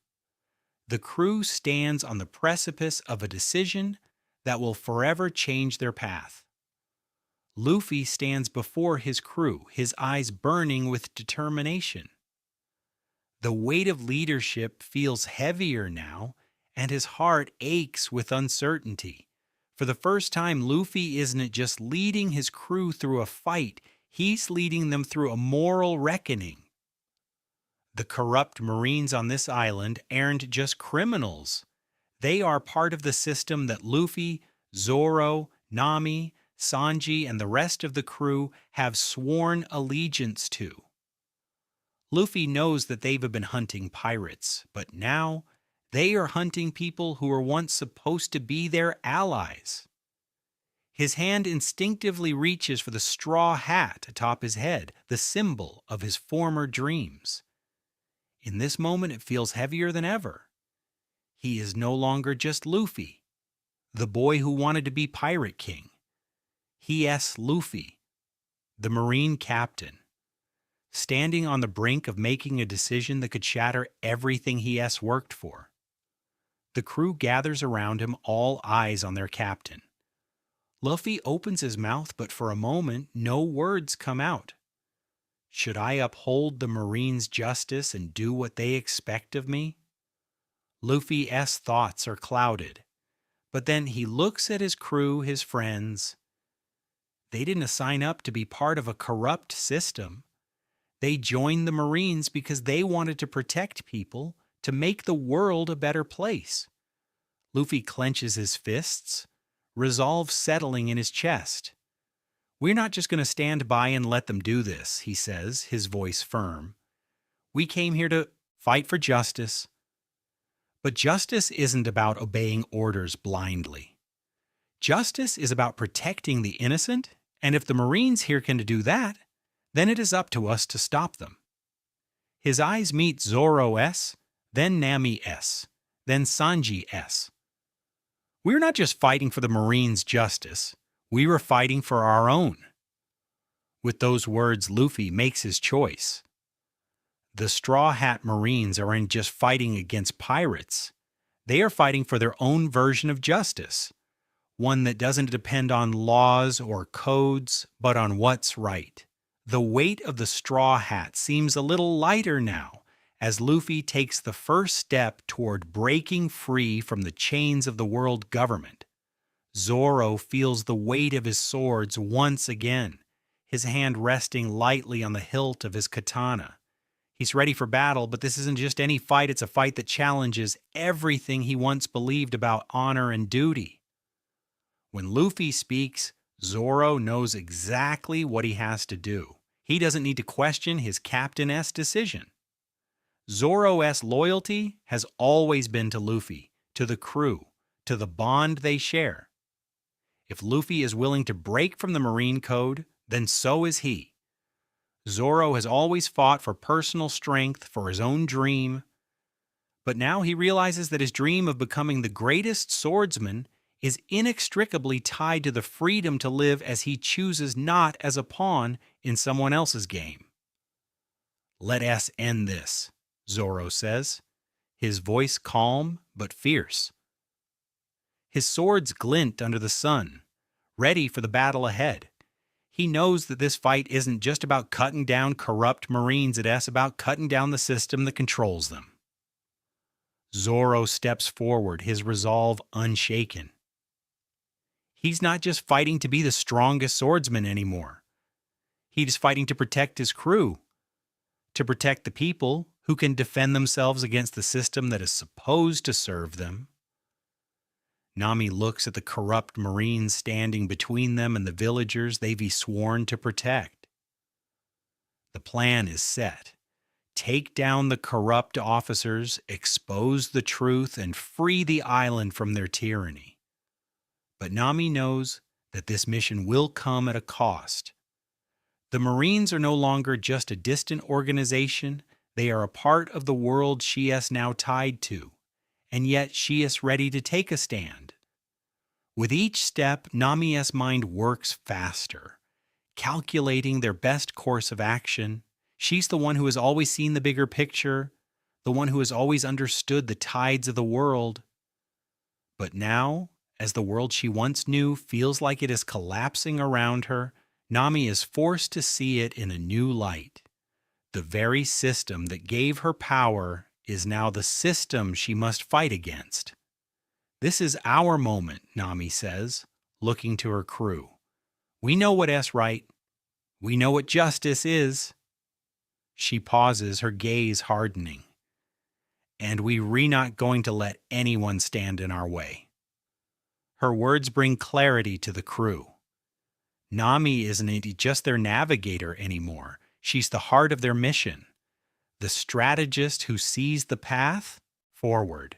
The crew stands on the precipice of a decision that will forever change their path. Luffy stands before his crew, his eyes burning with determination. The weight of leadership feels heavier now, and his heart aches with uncertainty. For the first time, Luffy isn't just leading his crew through a fight, he's leading them through a moral reckoning. The corrupt Marines on this island aren't just criminals. They are part of the system that Luffy, Zoro, Nami, Sanji, and the rest of the crew have sworn allegiance to. Luffy knows that they've been hunting pirates, but now they are hunting people who were once supposed to be their allies. His hand instinctively reaches for the straw hat atop his head, the symbol of his former dreams. In this moment, it feels heavier than ever. He is no longer just Luffy, the boy who wanted to be Pirate King. He is Luffy, the Marine captain, standing on the brink of making a decision that could shatter everything he has worked for. The crew gathers around him, all eyes on their captain. Luffy opens his mouth, but for a moment, no words come out. Should I uphold the Marines' justice and do what they expect of me? Luffy's thoughts are clouded, but then he looks at his crew, his friends. They didn't sign up to be part of a corrupt system. They joined the Marines because they wanted to protect people, to make the world a better place. Luffy clenches his fists, resolve settling in his chest. We're not just going to stand by and let them do this, he says, his voice firm. We came here to fight for justice. But justice isn't about obeying orders blindly. Justice is about protecting the innocent, and if the Marines here can do that, then it is up to us to stop them. His eyes meet Zoro S., then Nami S., then Sanji S. We're not just fighting for the Marines' justice, we were fighting for our own. With those words, Luffy makes his choice. The Straw Hat Marines aren't just fighting against pirates. They are fighting for their own version of justice, one that doesn't depend on laws or codes, but on what's right. The weight of the Straw Hat seems a little lighter now, as Luffy takes the first step toward breaking free from the chains of the world government. Zoro feels the weight of his swords once again, his hand resting lightly on the hilt of his katana. He's ready for battle, but this isn't just any fight, it's a fight that challenges everything he once believed about honor and duty. When Luffy speaks, Zoro knows exactly what he has to do. He doesn't need to question his Captain-S decision. Zoro-S loyalty has always been to Luffy, to the crew, to the bond they share. If Luffy is willing to break from the Marine Code, then so is he. Zoro has always fought for personal strength, for his own dream, but now he realizes that his dream of becoming the greatest swordsman is inextricably tied to the freedom to live as he chooses, not as a pawn in someone else's game. "Let S end this," Zoro says, his voice calm but fierce. His swords glint under the sun, ready for the battle ahead. He knows that this fight isn't just about cutting down corrupt Marines, it's about cutting down the system that controls them. Zoro steps forward, his resolve unshaken. He's not just fighting to be the strongest swordsman anymore. He's fighting to protect his crew, to protect the people who can defend themselves against the system that is supposed to serve them. Nami looks at the corrupt Marines standing between them and the villagers they've sworn to protect. The plan is set. Take down the corrupt officers, expose the truth, and free the island from their tyranny. But Nami knows that this mission will come at a cost. The Marines are no longer just a distant organization, they are a part of the world she is now tied to, and yet she is ready to take a stand. With each step, Nami's mind works faster, calculating their best course of action. She's the one who has always seen the bigger picture, the one who has always understood the tides of the world. But now, as the world she once knew feels like it is collapsing around her, Nami is forced to see it in a new light. The very system that gave her power is now the system she must fight against. "This is our moment," Nami says, looking to her crew. "We know what is right. We know what justice is." She pauses, her gaze hardening. "And we're not going to let anyone stand in our way." Her words bring clarity to the crew. Nami isn't just their navigator anymore. She's the heart of their mission, the strategist who sees the path forward.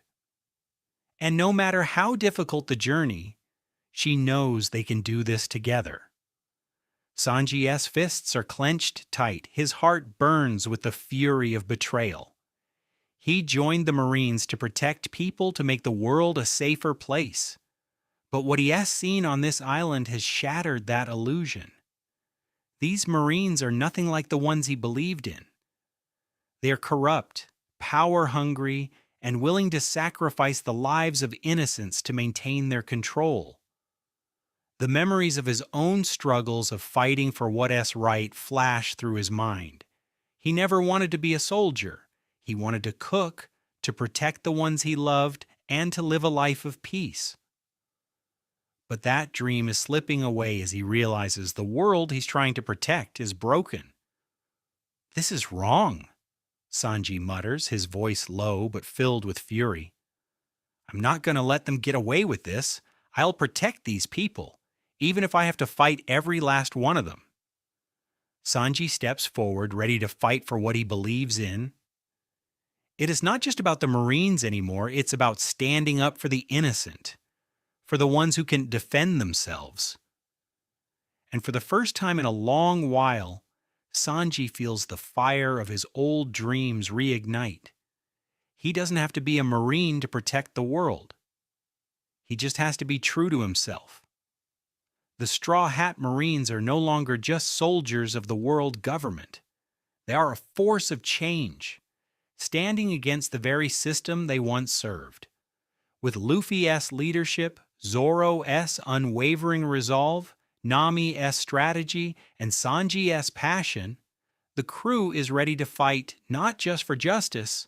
And no matter how difficult the journey, she knows they can do this together. Sanji's fists are clenched tight. His heart burns with the fury of betrayal. He joined the Marines to protect people, to make the world a safer place. But what he has seen on this island has shattered that illusion. These Marines are nothing like the ones he believed in. They are corrupt, power-hungry, and willing to sacrifice the lives of innocents to maintain their control. The memories of his own struggles of fighting for what is right flash through his mind. He never wanted to be a soldier. He wanted to cook, to protect the ones he loved, and to live a life of peace. But that dream is slipping away as he realizes the world he's trying to protect is broken. "This is wrong," Sanji mutters, his voice low but filled with fury. "I'm not going to let them get away with this. I'll protect these people. even if I have to fight every last one of them. Sanji steps forward, ready to fight for what he believes in. It is not just about the Marines anymore, it's about standing up for the innocent, for the ones who can defend themselves. And for the first time in a long while, Sanji feels the fire of his old dreams reignite. He doesn't have to be a Marine to protect the world. He just has to be true to himself. The Straw Hat Marines are no longer just soldiers of the world government. They are a force of change, standing against the very system they once served. With Luffy-esque leadership, Zoro-esque unwavering resolve, Nami-esque strategy, and Sanji-esque passion, the crew is ready to fight not just for justice,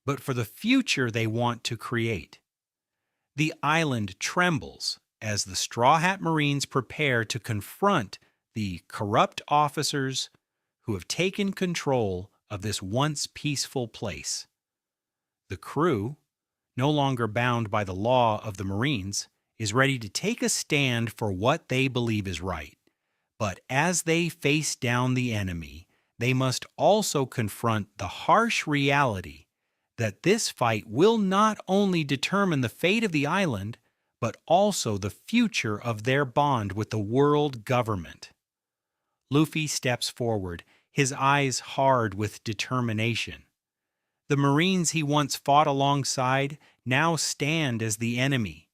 but for the future they want to create. The island trembles as the Straw Hat Marines prepare to confront the corrupt officers who have taken control of this once peaceful place. The crew, no longer bound by the law of the Marines, is ready to take a stand for what they believe is right. But as they face down the enemy, they must also confront the harsh reality that this fight will not only determine the fate of the island, but also the future of their bond with the world government. Luffy steps forward, his eyes hard with determination. The Marines he once fought alongside now stand as the enemy,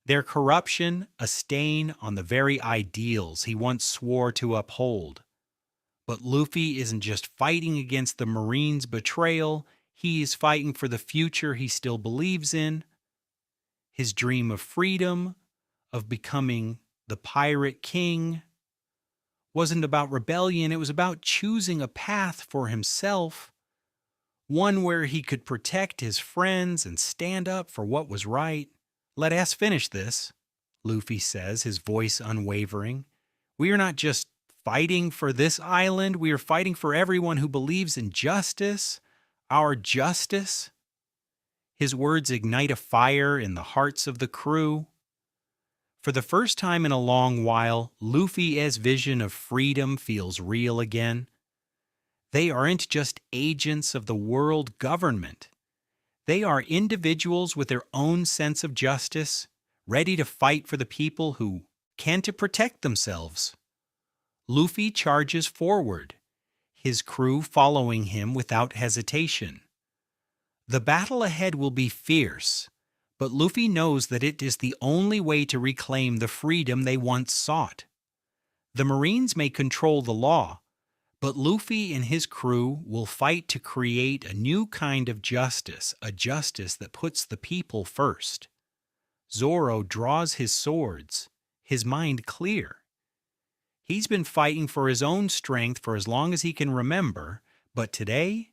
their corruption a stain on the very ideals he once swore to uphold. But Luffy isn't just fighting against the Marines' betrayal, he is fighting for the future he still believes in. His dream of freedom, of becoming the Pirate King, wasn't about rebellion, it was about choosing a path for himself, one where he could protect his friends and stand up for what was right. "Let us finish this," Luffy says, his voice unwavering. "We are not just fighting for this island, we are fighting for everyone who believes in justice, our justice." His words ignite a fire in the hearts of the crew. For the first time in a long while, Luffy's vision of freedom feels real again. They aren't just agents of the world government. They are individuals with their own sense of justice, ready to fight for the people who can to protect themselves. Luffy charges forward, his crew following him without hesitation. The battle ahead will be fierce, but Luffy knows that it is the only way to reclaim the freedom they once sought. The Marines may control the law, but Luffy and his crew will fight to create a new kind of justice, a justice that puts the people first. Zoro draws his swords, his mind clear. He's been fighting for his own strength for as long as he can remember, but today,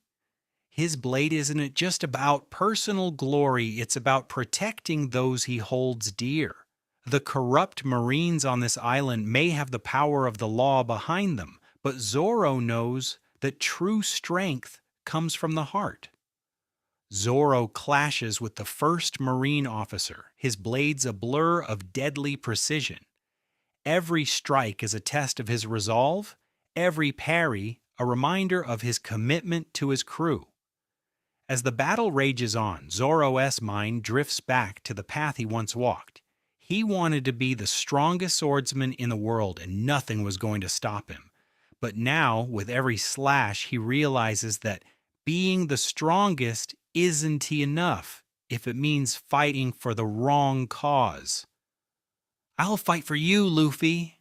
his blade isn't just about personal glory, it's about protecting those he holds dear. The corrupt Marines on this island may have the power of the law behind them, but Zoro knows that true strength comes from the heart. Zoro clashes with the first Marine officer, his blades a blur of deadly precision. Every strike is a test of his resolve, every parry a reminder of his commitment to his crew. As the battle rages on, Zoro's mind drifts back to the path he once walked. He wanted to be the strongest swordsman in the world, and nothing was going to stop him. But now, with every slash, he realizes that being the strongest isn't enough if it means fighting for the wrong cause. "I'll fight for you, Luffy,"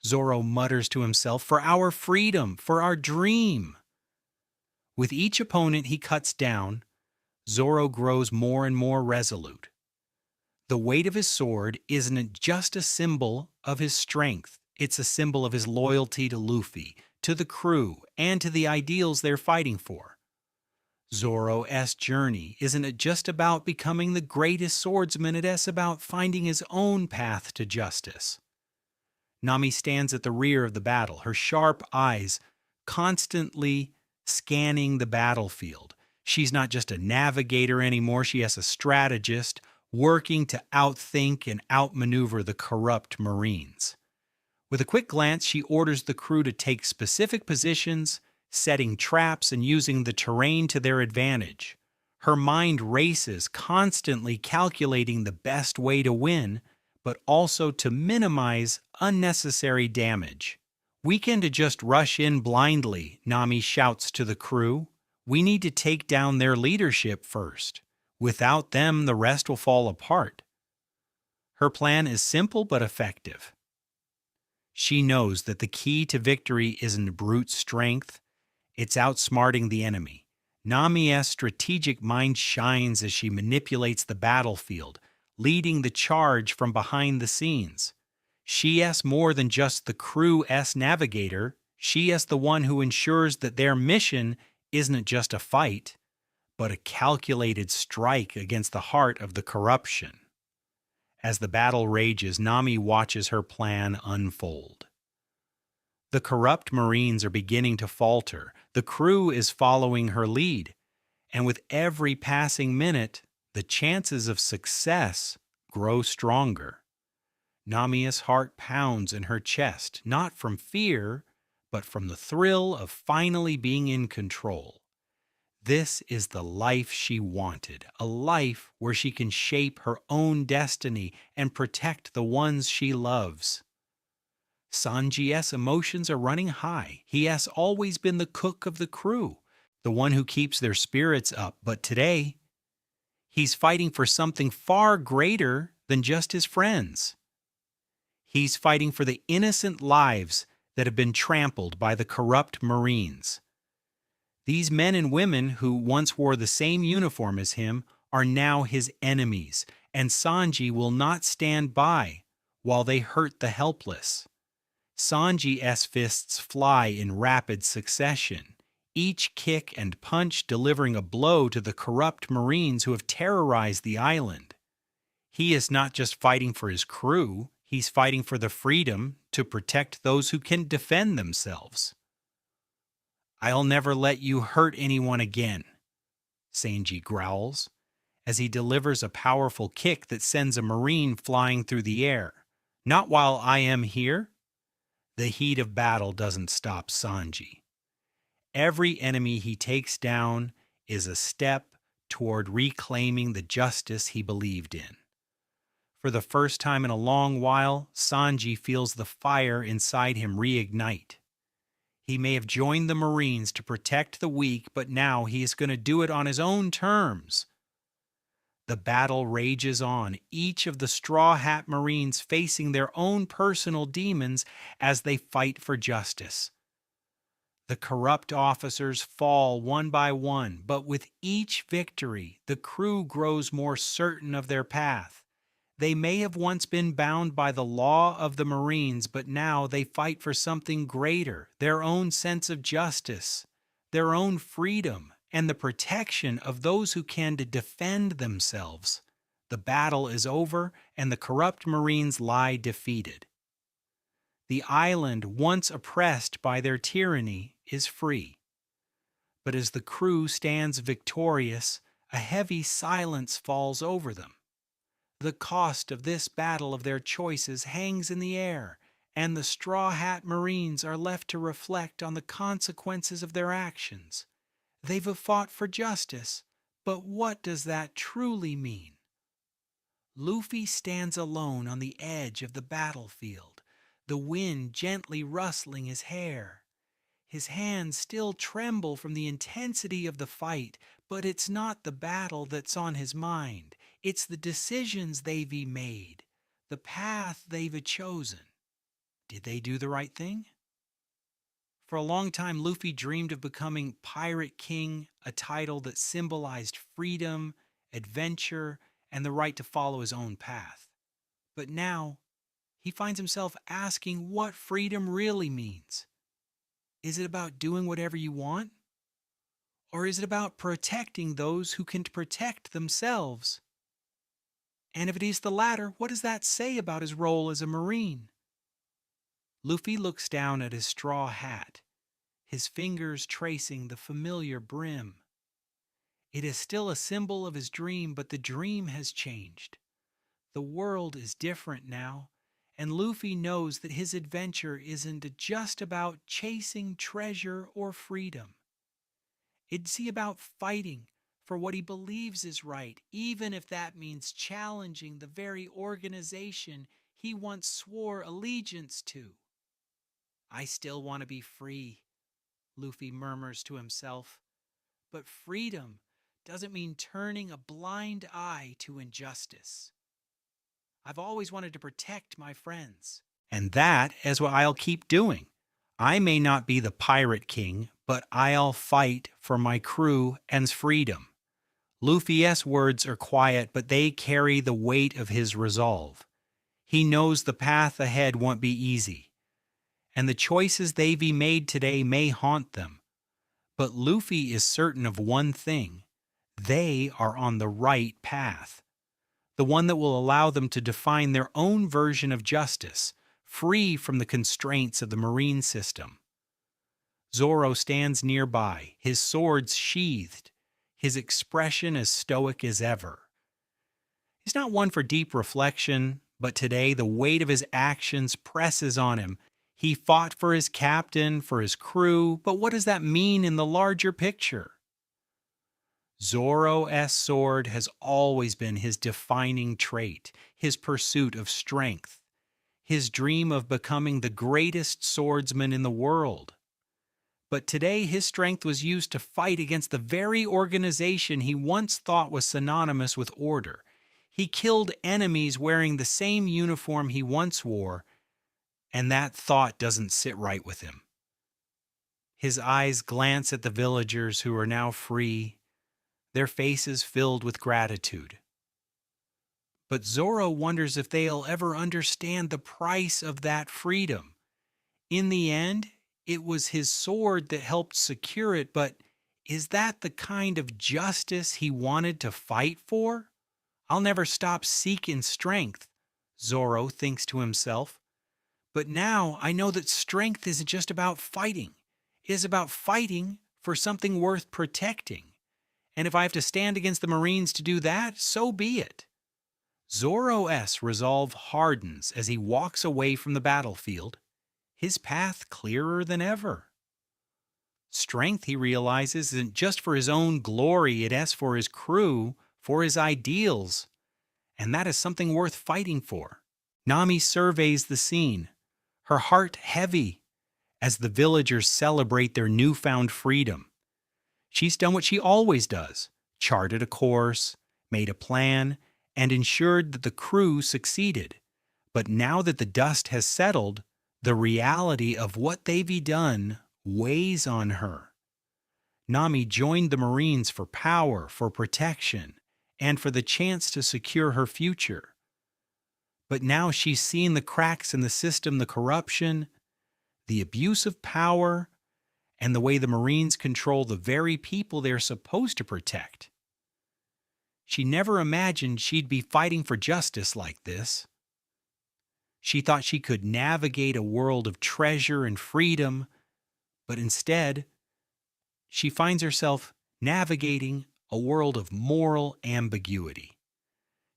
Zoro mutters to himself, "for our freedom, for our dream." With each opponent he cuts down, Zoro grows more and more resolute. The weight of his sword isn't just a symbol of his strength, it's a symbol of his loyalty to Luffy, to the crew, and to the ideals they're fighting for. Zoro's journey isn't just about becoming the greatest swordsman, it's about finding his own path to justice. Nami stands at the rear of the battle, her sharp eyes constantly scanning the battlefield. She's not just a navigator anymore, she is a strategist, working to outthink and outmaneuver the corrupt Marines. With a quick glance, she orders the crew to take specific positions, setting traps and using the terrain to their advantage. Her mind races, constantly calculating the best way to win, but also to minimize unnecessary damage. "We can to just rush in blindly," Nami shouts to the crew. "We need to take down their leadership first. Without them, the rest will fall apart." Her plan is simple but effective. She knows that the key to victory isn't brute strength, it's outsmarting the enemy. Nami's strategic mind shines as she manipulates the battlefield, leading the charge from behind the scenes. She is more than just the crew's navigator. She is the one who ensures that their mission isn't just a fight, but a calculated strike against the heart of the corruption. As the battle rages, Nami watches her plan unfold. The corrupt Marines are beginning to falter. The crew is following her lead, and with every passing minute, the chances of success grow stronger. Nami's heart pounds in her chest, not from fear, but from the thrill of finally being in control. This is the life she wanted, a life where she can shape her own destiny and protect the ones she loves. Sanji's emotions are running high. He has always been the cook of the crew, the one who keeps their spirits up, but today, he's fighting for something far greater than just his friends. He's fighting for the innocent lives that have been trampled by the corrupt Marines. These men and women who once wore the same uniform as him are now his enemies, and Sanji will not stand by while they hurt the helpless. Sanji's fists fly in rapid succession, each kick and punch delivering a blow to the corrupt Marines who have terrorized the island. He is not just fighting for his crew, he's fighting for the freedom to protect those who can defend themselves. "I'll never let you hurt anyone again," Sanji growls, as he delivers a powerful kick that sends a Marine flying through the air. "Not while I am here." The heat of battle doesn't stop Sanji. Every enemy he takes down is a step toward reclaiming the justice he believed in. For the first time in a long while, Sanji feels the fire inside him reignite. He may have joined the Marines to protect the weak, but now he is going to do it on his own terms. The battle rages on, each of the Straw Hat Marines facing their own personal demons as they fight for justice. The corrupt officers fall one by one, but with each victory, the crew grows more certain of their path. They may have once been bound by the law of the Marines, but now they fight for something greater, their own sense of justice, their own freedom, and the protection of those who can to defend themselves. The battle is over, and the corrupt Marines lie defeated. The island, once oppressed by their tyranny, is free. But as the crew stands victorious, a heavy silence falls over them. The cost of this battle of their choices hangs in the air, and the Straw Hat Marines are left to reflect on the consequences of their actions. They've fought for justice, but what does that truly mean? Luffy stands alone on the edge of the battlefield, the wind gently rustling his hair. His hands still tremble from the intensity of the fight, but it's not the battle that's on his mind. It's the decisions they've made, the path they've chosen. Did they do the right thing? For a long time, Luffy dreamed of becoming Pirate King, a title that symbolized freedom, adventure, and the right to follow his own path. But now, he finds himself asking what freedom really means. Is it about doing whatever you want? Or is it about protecting those who can protect themselves? And if it is the latter, what does that say about his role as a Marine? Luffy looks down at his straw hat, his fingers tracing the familiar brim. It is still a symbol of his dream, but the dream has changed. The world is different now, And Luffy knows that his adventure isn't just about chasing treasure or freedom. It's about fighting for what he believes is right, even if that means challenging the very organization he once swore allegiance to. I still want to be free, Luffy murmurs to himself. But freedom doesn't mean turning a blind eye to injustice. I've always wanted to protect my friends. And that is what I'll keep doing. I may not be the pirate king, but I'll fight for my crew and's freedom. Luffy's words are quiet, but they carry the weight of his resolve. He knows the path ahead won't be easy, and the choices they've made today may haunt them. But Luffy is certain of one thing: they are on the right path, the one that will allow them to define their own version of justice, free from the constraints of the marine system. Zoro stands nearby, his swords sheathed, his expression as stoic as ever. He's not one for deep reflection, but today the weight of his actions presses on him. He fought for his captain, for his crew, but what does that mean in the larger picture? Zoro's sword has always been his defining trait, his pursuit of strength, his dream of becoming the greatest swordsman in the world. But today his strength was used to fight against the very organization he once thought was synonymous with order. He killed enemies wearing the same uniform he once wore, and that thought doesn't sit right with him. His eyes glance at the villagers who are now free, their faces filled with gratitude. But Zoro wonders if they'll ever understand the price of that freedom. In the end, it was his sword that helped secure it, but is that the kind of justice he wanted to fight for? I'll never stop seeking strength, Zoro thinks to himself. But now I know that strength isn't just about fighting. It is about fighting for something worth protecting. And if I have to stand against the Marines to do that, so be it. Zoro's resolve hardens as he walks away from the battlefield, his path clearer than ever. Strength, he realizes, isn't just for his own glory, it is for his crew, for his ideals, and that is something worth fighting for. Nami surveys the scene, her heart heavy as the villagers celebrate their newfound freedom. She's done what she always does, charted a course, made a plan, and ensured that the crew succeeded. But now that the dust has settled, the reality of what they've done weighs on her. Nami joined the Marines for power, for protection, and for the chance to secure her future. But now she's seeing the cracks in the system, the corruption, the abuse of power, and the way the Marines control the very people they're supposed to protect. She never imagined she'd be fighting for justice like this. She thought she could navigate a world of treasure and freedom, but instead, she finds herself navigating a world of moral ambiguity.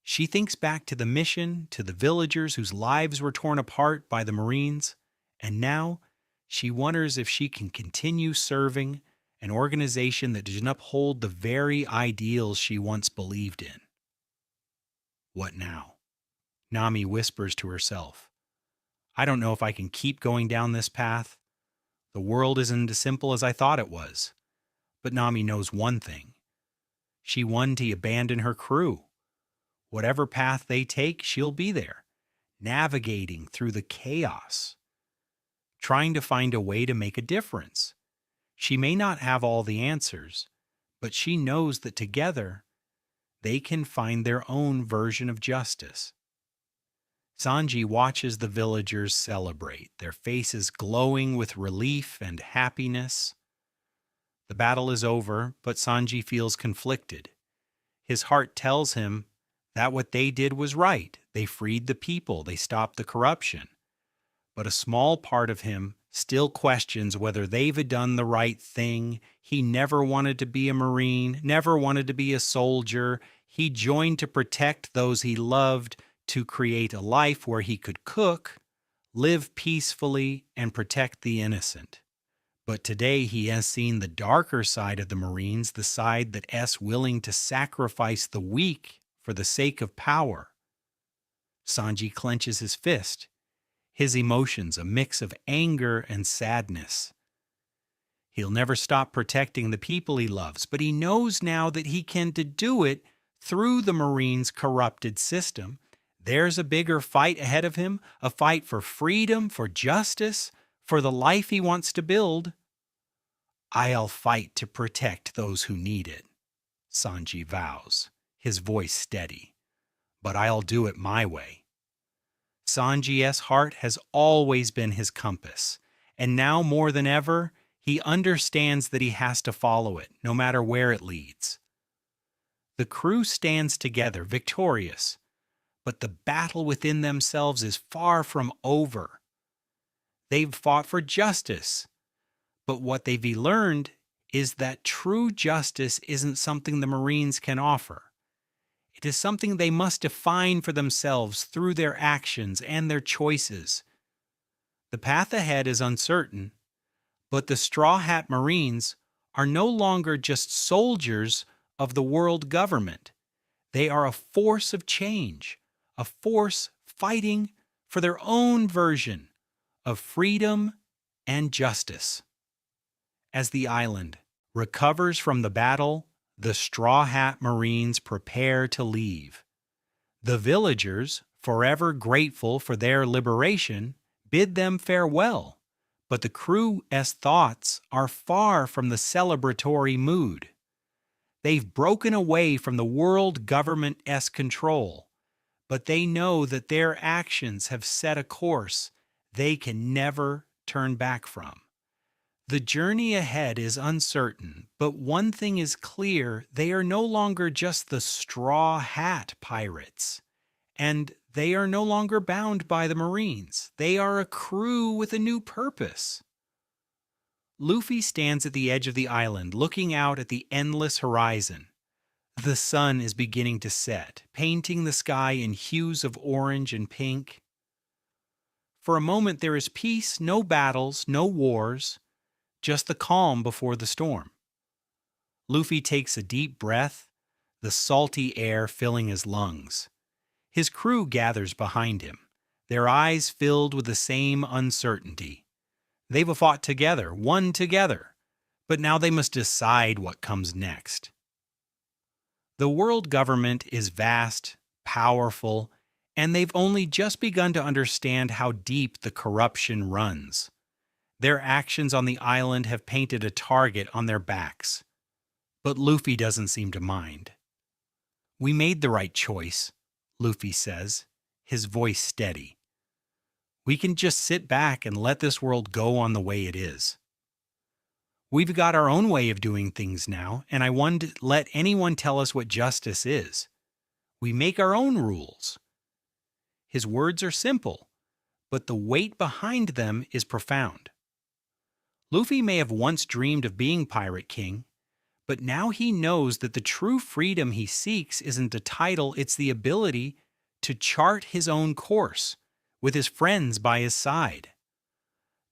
She thinks back to the mission, to the villagers whose lives were torn apart by the Marines, and now she wonders if she can continue serving an organization that doesn't uphold the very ideals she once believed in. What now? Nami whispers to herself. I don't know if I can keep going down this path. The world isn't as simple as I thought it was. But Nami knows one thing. She won to abandon her crew. Whatever path they take, she'll be there, navigating through the chaos, trying to find a way to make a difference. She may not have all the answers, but she knows that together they can find their own version of justice. Sanji watches the villagers celebrate, their faces glowing with relief and happiness. The battle is over, but Sanji feels conflicted. His heart tells him that what they did was right. They freed the people, they stopped the corruption. But a small part of him still questions whether they've done the right thing. He never wanted to be a Marine, never wanted to be a soldier. He joined to protect those he loved, to create a life where he could cook, live peacefully, and protect the innocent. But today he has seen the darker side of the Marines, the side that is willing to sacrifice the weak for the sake of power. Sanji clenches his fist, his emotions a mix of anger and sadness. He'll never stop protecting the people he loves, but he knows now that he can do it through the Marines' corrupted system. There's a bigger fight ahead of him, a fight for freedom, for justice, for the life he wants to build. I'll fight to protect those who need it, Sanji vows, his voice steady. But I'll do it my way. Sanji's heart has always been his compass, and now more than ever, he understands that he has to follow it, no matter where it leads. The crew stands together, victorious, but the battle within themselves is far from over. They've fought for justice, but what they've learned is that true justice isn't something the Marines can offer. It is something they must define for themselves through their actions and their choices. The path ahead is uncertain, but the Straw Hat Marines are no longer just soldiers of the world government. They are a force of change, a force fighting for their own version of freedom and justice. As the island recovers from the battle, the Straw Hat Marines prepare to leave. The villagers, forever grateful for their liberation, bid them farewell, but the crew's thoughts are far from the celebratory mood. They've broken away from the world government's control, but they know that their actions have set a course they can never turn back from. The journey ahead is uncertain, but one thing is clear: they are no longer just the Straw Hat Pirates, and they are no longer bound by the Marines. They are a crew with a new purpose. Luffy stands at the edge of the island, looking out at the endless horizon. The sun is beginning to set, painting the sky in hues of orange and pink. For a moment there is peace, no battles, no wars, just the calm before the storm. Luffy takes a deep breath, the salty air filling his lungs. His crew gathers behind him, their eyes filled with the same uncertainty. They've fought together, won together, but now they must decide what comes next. The world government is vast, powerful, and they've only just begun to understand how deep the corruption runs. Their actions on the island have painted a target on their backs, but Luffy doesn't seem to mind. "We made the right choice," Luffy says, his voice steady. "We can just sit back and let this world go on the way it is. We've got our own way of doing things now, and I won't let anyone tell us what justice is. We make our own rules." His words are simple, but the weight behind them is profound. Luffy may have once dreamed of being Pirate King, but now he knows that the true freedom he seeks isn't a title, it's the ability to chart his own course, with his friends by his side.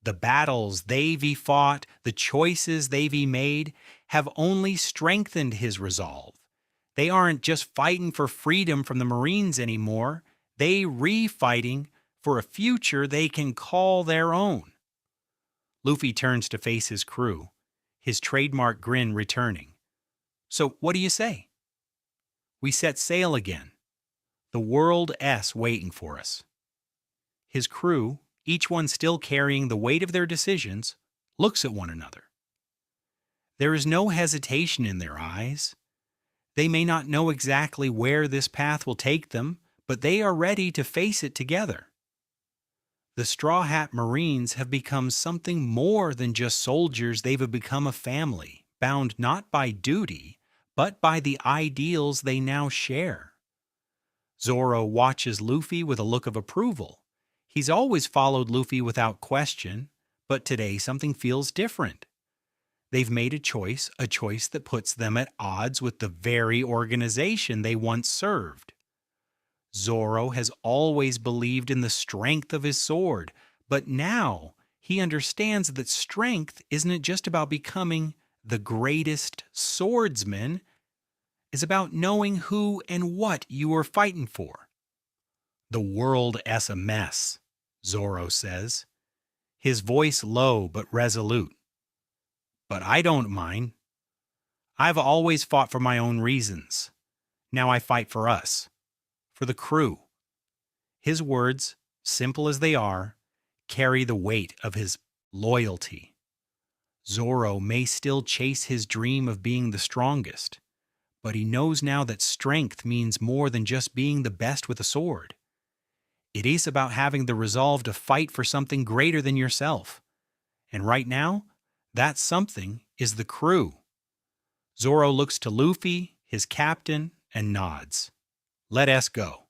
The battles they've fought, the choices they've made, have only strengthened his resolve. They aren't just fighting for freedom from the Marines anymore, they re-fighting for a future they can call their own. Luffy turns to face his crew, his trademark grin returning. "So what do you say?" We set sail again, the world-s waiting for us. His crew, each one still carrying the weight of their decisions, looks at one another. There is no hesitation in their eyes. They may not know exactly where this path will take them, but they are ready to face it together. The Straw Hat Marines have become something more than just soldiers. They've become a family, bound not by duty, but by the ideals they now share. Zoro watches Luffy with a look of approval. He's always followed Luffy without question, but today something feels different. They've made a choice that puts them at odds with the very organization they once served. Zoro has always believed in the strength of his sword, but now he understands that strength isn't just about becoming the greatest swordsman, it's about knowing who and what you are fighting for. The world is a mess, Zoro says, his voice low but resolute. But I don't mind. I've always fought for my own reasons. Now I fight for us, for the crew. His words, simple as they are, carry the weight of his loyalty. Zoro may still chase his dream of being the strongest, but he knows now that strength means more than just being the best with a sword. It is about having the resolve to fight for something greater than yourself. And right now, that something is the crew. Zoro looks to Luffy, his captain, and nods. Let us go.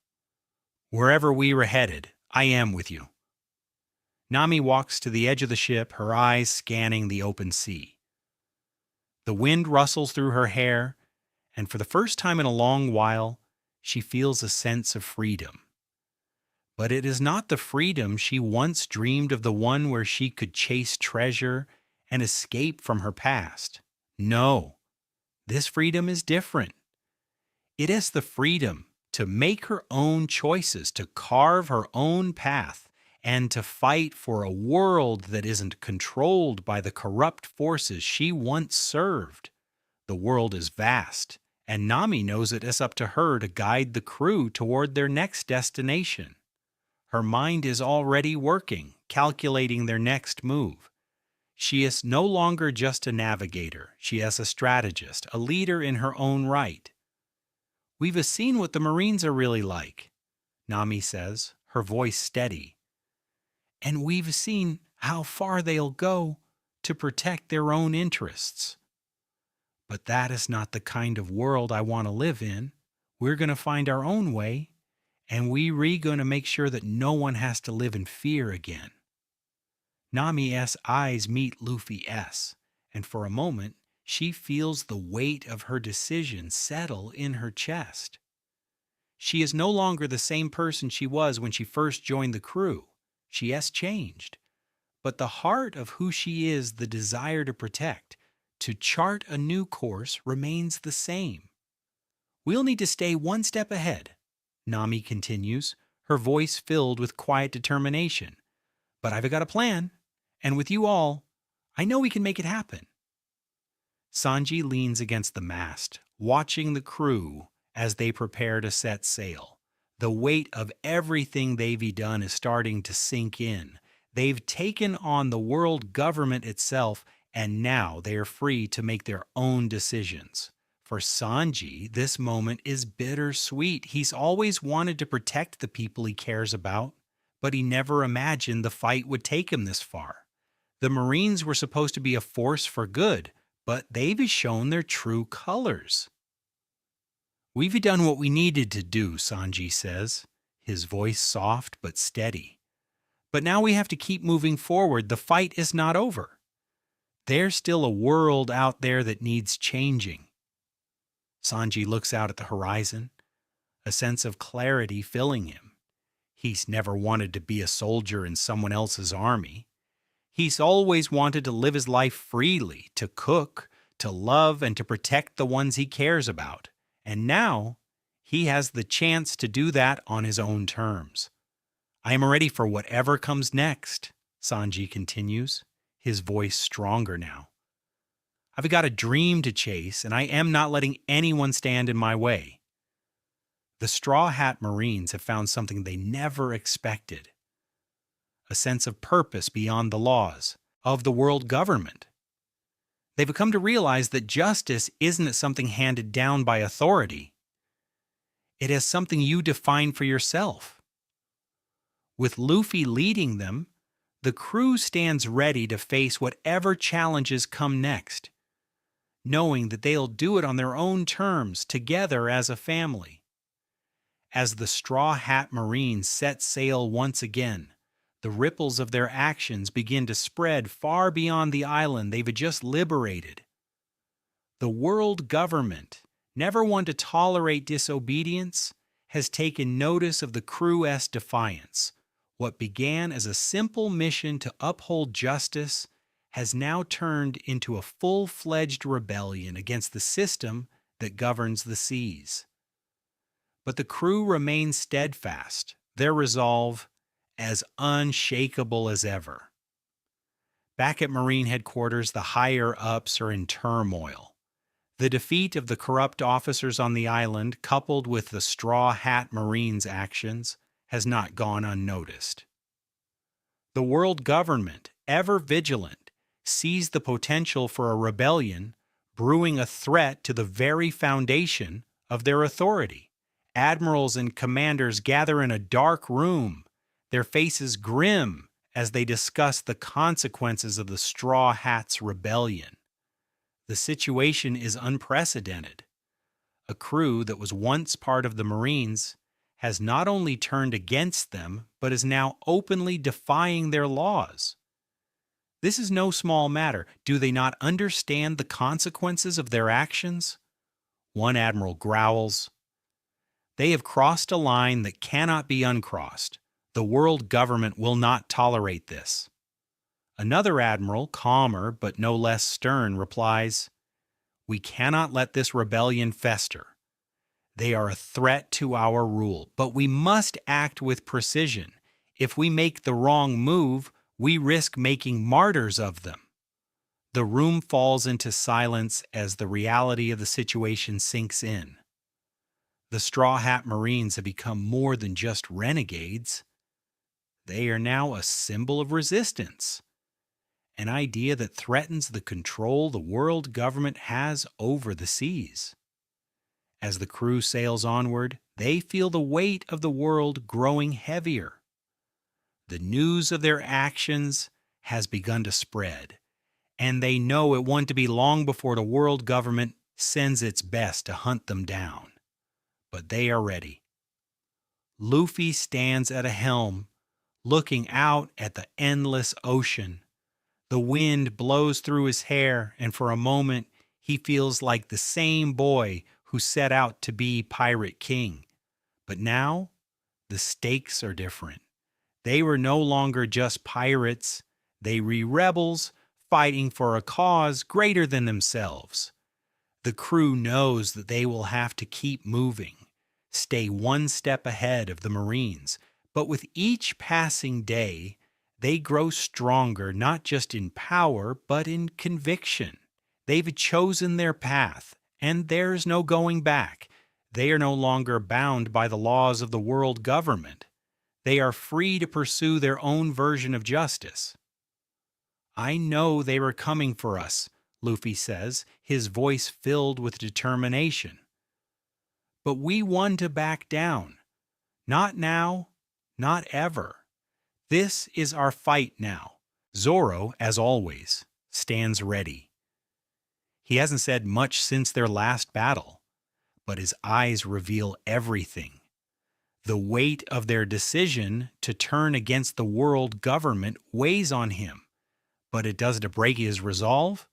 Wherever we were headed, I am with you. Nami walks to the edge of the ship, her eyes scanning the open sea. The wind rustles through her hair, and for the first time in a long while, she feels a sense of freedom. But it is not the freedom she once dreamed of, the one where she could chase treasure and escape from her past. No, this freedom is different. It is the freedom to make her own choices, to carve her own path, and to fight for a world that isn't controlled by the corrupt forces she once served. The world is vast, and Nami knows it is up to her to guide the crew toward their next destination. Her mind is already working, calculating their next move. She is no longer just a navigator. She is a strategist, a leader in her own right. We've seen what the Marines are really like, Nami says, her voice steady. And we've seen how far they'll go to protect their own interests. But that is not the kind of world I want to live in. We're going to find our own way, and we're going to make sure that no one has to live in fear again. Nami's eyes meet Luffy's, and for a moment, she feels the weight of her decision settle in her chest. She is no longer the same person she was when she first joined the crew. She has changed. But the heart of who she is, the desire to protect, to chart a new course, remains the same. We'll need to stay one step ahead, Nami continues, her voice filled with quiet determination. But I've got a plan, and with you all, I know we can make it happen. Sanji leans against the mast, watching the crew as they prepare to set sail. The weight of everything they've done is starting to sink in. They've taken on the world government itself, and now they are free to make their own decisions. For Sanji, this moment is bittersweet. He's always wanted to protect the people he cares about, but he never imagined the fight would take him this far. The Marines were supposed to be a force for good, but they've shown their true colors. We've done what we needed to do, Sanji says, his voice soft but steady. But now we have to keep moving forward. The fight is not over. There's still a world out there that needs changing. Sanji looks out at the horizon, a sense of clarity filling him. He's never wanted to be a soldier in someone else's army. He's always wanted to live his life freely, to cook, to love, and to protect the ones he cares about. And now, he has the chance to do that on his own terms. I am ready for whatever comes next, Sanji continues, his voice stronger now. I've got a dream to chase, and I am not letting anyone stand in my way. The Straw Hat Marines have found something they never expected. A sense of purpose beyond the laws of the world government. They've come to realize that justice isn't something handed down by authority. It is something you define for yourself. With Luffy leading them, the crew stands ready to face whatever challenges come next, knowing that they'll do it on their own terms, together as a family. As the Straw Hat Marines set sail once again, the ripples of their actions begin to spread far beyond the island they've just liberated. The world government, never one to tolerate disobedience, has taken notice of the crew's defiance. What began as a simple mission to uphold justice has now turned into a full-fledged rebellion against the system that governs the seas. But the crew remains steadfast, their resolve as unshakable as ever. Back at Marine headquarters, the higher-ups are in turmoil. The defeat of the corrupt officers on the island, coupled with the Straw Hat Marines' actions, has not gone unnoticed. The world government, ever vigilant, sees the potential for a rebellion, brewing a threat to the very foundation of their authority. Admirals and commanders gather in a dark room, their faces grim as they discuss the consequences of the Straw Hats' rebellion. The situation is unprecedented. A crew that was once part of the Marines has not only turned against them, but is now openly defying their laws. This is no small matter. Do they not understand the consequences of their actions? One admiral growls. They have crossed a line that cannot be uncrossed. The world government will not tolerate this. Another admiral, calmer but no less stern, replies, "We cannot let this rebellion fester. They are a threat to our rule, but we must act with precision. If we make the wrong move, we risk making martyrs of them." The room falls into silence as the reality of the situation sinks in. The Straw Hat Marines have become more than just renegades. They are now a symbol of resistance, an idea that threatens the control the world government has over the seas. As the crew sails onward, they feel the weight of the world growing heavier. The news of their actions has begun to spread, and they know it won't be long before the world government sends its best to hunt them down. But they are ready. Luffy stands at a helm, looking out at the endless ocean. The wind blows through his hair, and for a moment he feels like the same boy who set out to be Pirate King. But now, the stakes are different. They were no longer just pirates. They were rebels fighting for a cause greater than themselves. The crew knows that they will have to keep moving, stay one step ahead of the Marines. But with each passing day, they grow stronger not just in power, but in conviction. They've chosen their path, and there's no going back. They are no longer bound by the laws of the world government. They are free to pursue their own version of justice. "I know they were coming for us," Luffy says, his voice filled with determination. "But we won to back down. Not now, not ever. This is our fight now." Zoro, as always, stands ready. He hasn't said much since their last battle, but his eyes reveal everything. The weight of their decision to turn against the world government weighs on him, but it doesn't break his resolve.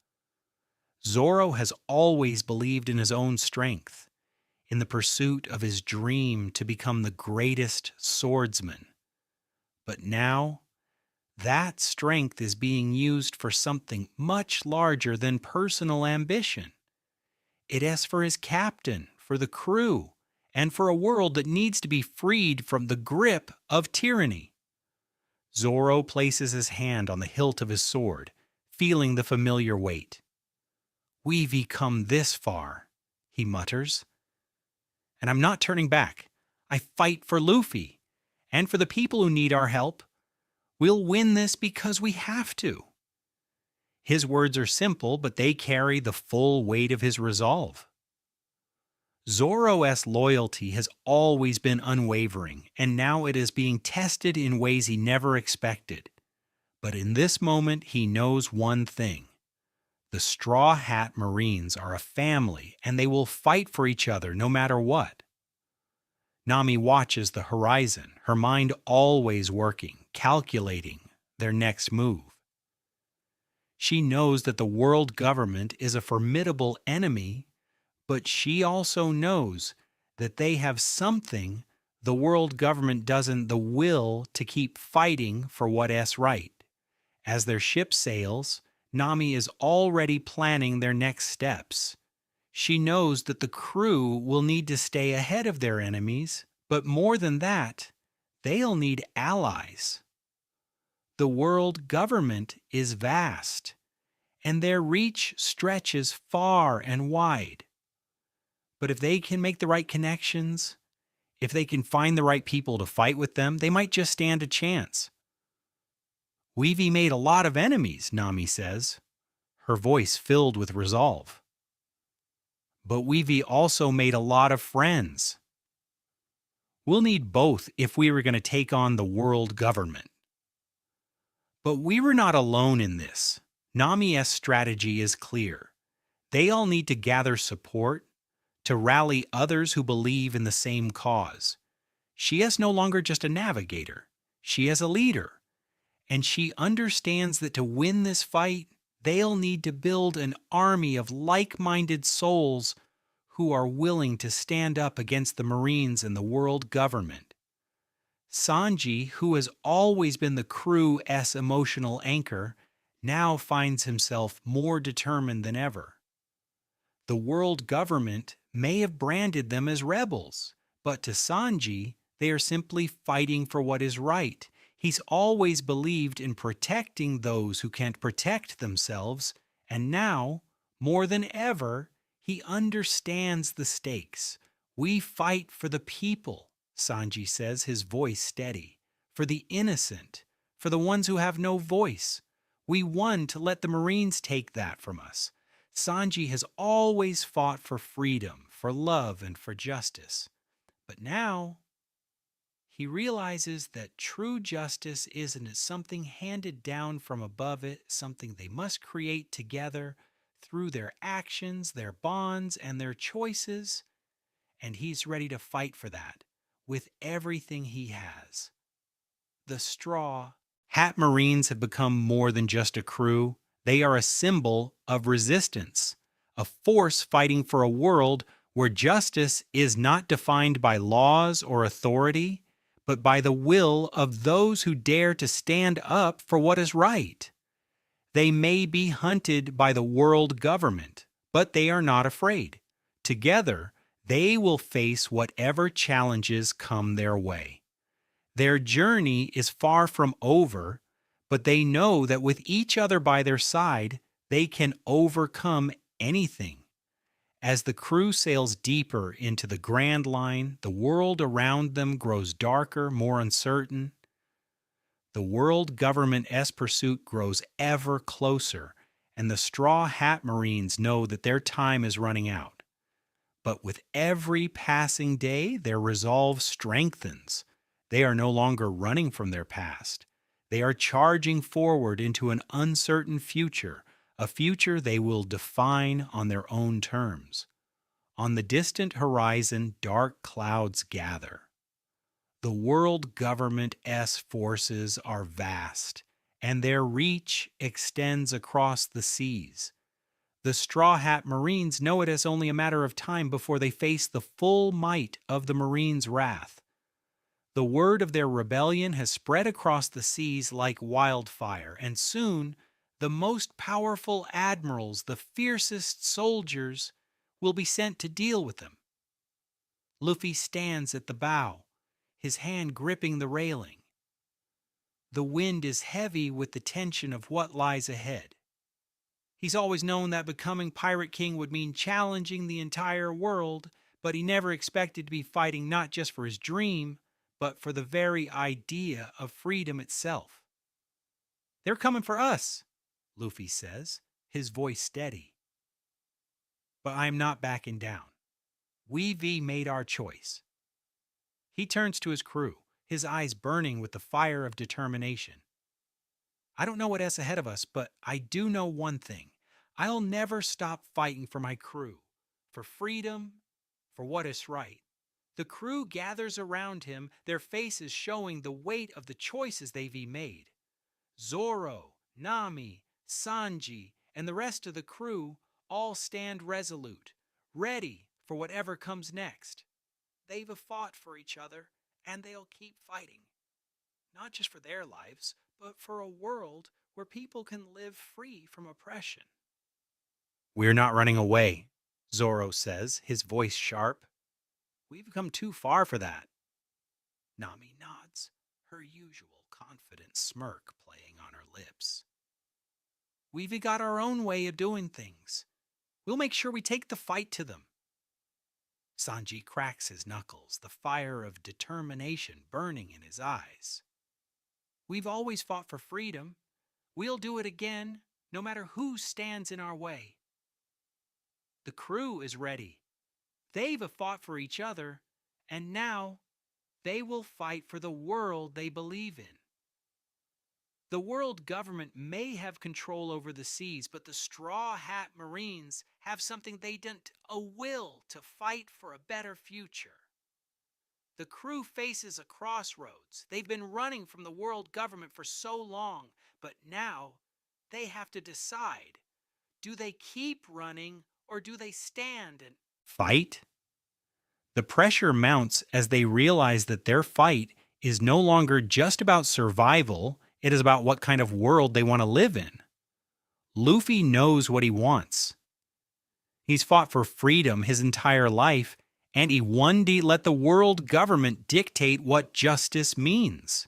Zoro has always believed in his own strength, in the pursuit of his dream to become the greatest swordsman. But now, that strength is being used for something much larger than personal ambition. It is for his captain, for the crew, and for a world that needs to be freed from the grip of tyranny. Zoro places his hand on the hilt of his sword, feeling the familiar weight. "We've come this far," he mutters. "And I'm not turning back. I fight for Luffy, and for the people who need our help. We'll win this because we have to." His words are simple, but they carry the full weight of his resolve. Zoro's loyalty has always been unwavering, and now it is being tested in ways he never expected. But in this moment, he knows one thing. The Straw Hat Marines are a family, and they will fight for each other no matter what. Nami watches the horizon, her mind always working, calculating their next move. She knows that the world government is a formidable enemy, but she also knows that they have something The world government doesn't the will to keep fighting for what is right. As their ship sails, Nami is already planning their next steps. She knows that the crew will need to stay ahead of their enemies, but more than that, they'll need allies. The world government is vast, and their reach stretches far and wide. But if they can make the right connections, if they can find the right people to fight with them, they might just stand a chance. We've made a lot of enemies, Nami says, her voice filled with resolve. But we've also made a lot of friends. We'll need both if we were going to take on the world government. But we were not alone in this. Nami's strategy is clear. They all need to gather support to rally others who believe in the same cause. She is no longer just a navigator. She is a leader. And she understands that to win this fight, they'll need to build an army of like-minded souls who are willing to stand up against the Marines and the world government. Sanji, who has always been the crew's emotional anchor, now finds himself more determined than ever. The world government may have branded them as rebels, but to Sanji, they are simply fighting for what is right. He's always believed in protecting those who can't protect themselves, and now, more than ever, he understands the stakes. We fight for the people, Sanji says, his voice steady, for the innocent, for the ones who have no voice. We won to let the Marines take that from us. Sanji has always fought for freedom, for love, and for justice. But now, he realizes that true justice isn't something handed down from above it, something they must create together through their actions, their bonds, and their choices. And he's ready to fight for that with everything he has. The Straw Hat Marines have become more than just a crew. They are a symbol of resistance, a force fighting for a world where justice is not defined by laws or authority, but by the will of those who dare to stand up for what is right. They may be hunted by the world government, but they are not afraid. Together, they will face whatever challenges come their way. Their journey is far from over, but they know that with each other by their side, they can overcome anything. As the crew sails deeper into the Grand Line, the world around them grows darker, more uncertain. The world government's pursuit grows ever closer, and the Straw Hat Marines know that their time is running out. But with every passing day, their resolve strengthens. They are no longer running from their past. They are charging forward into an uncertain future, a future they will define on their own terms. On the distant horizon, dark clouds gather. The world government's forces are vast, and their reach extends across the seas. The Straw Hat Marines know it as only a matter of time before they face the full might of the Marines' wrath. The word of their rebellion has spread across the seas like wildfire, and soon the most powerful admirals, the fiercest soldiers, will be sent to deal with them. Luffy stands at the bow, his hand gripping the railing. The wind is heavy with the tension of what lies ahead. He's always known that becoming Pirate King would mean challenging the entire world, but he never expected to be fighting not just for his dream, but for the very idea of freedom itself. "They're coming for us," Luffy says, his voice steady. "But I am not backing down. We've made our choice." He turns to his crew, his eyes burning with the fire of determination. "I don't know what is ahead of us, but I do know one thing. I'll never stop fighting for my crew, for freedom, for what is right." The crew gathers around him, their faces showing the weight of the choices they've made. Zoro, Nami, Sanji, and the rest of the crew all stand resolute, ready for whatever comes next. They've fought for each other, And they'll keep fighting, not just for their lives, but for a world where people can live free from oppression. We're not running away, Zoro says, his voice sharp. We've come too far for that. Nami nods, her usual confident smirk playing on her lips. We've got our own way of doing things. We'll make sure we take the fight to them. Sanji cracks his knuckles, the fire of determination burning in his eyes. We've always fought for freedom. We'll do it again, no matter who stands in our way. The crew is ready. They've fought for each other, and now they will fight for the world they believe in. The world government may have control over the seas, but the Straw Hat Marines have something they didn't, a will to fight for a better future. The crew faces a crossroads. They've been running from the world government for so long, but now they have to decide. Do they keep running or do they stand and fight? The pressure mounts as they realize that their fight is no longer just about survival, it is about what kind of world they want to live in. Luffy knows what he wants. He's fought for freedom his entire life, and he one day let the world government dictate what justice means.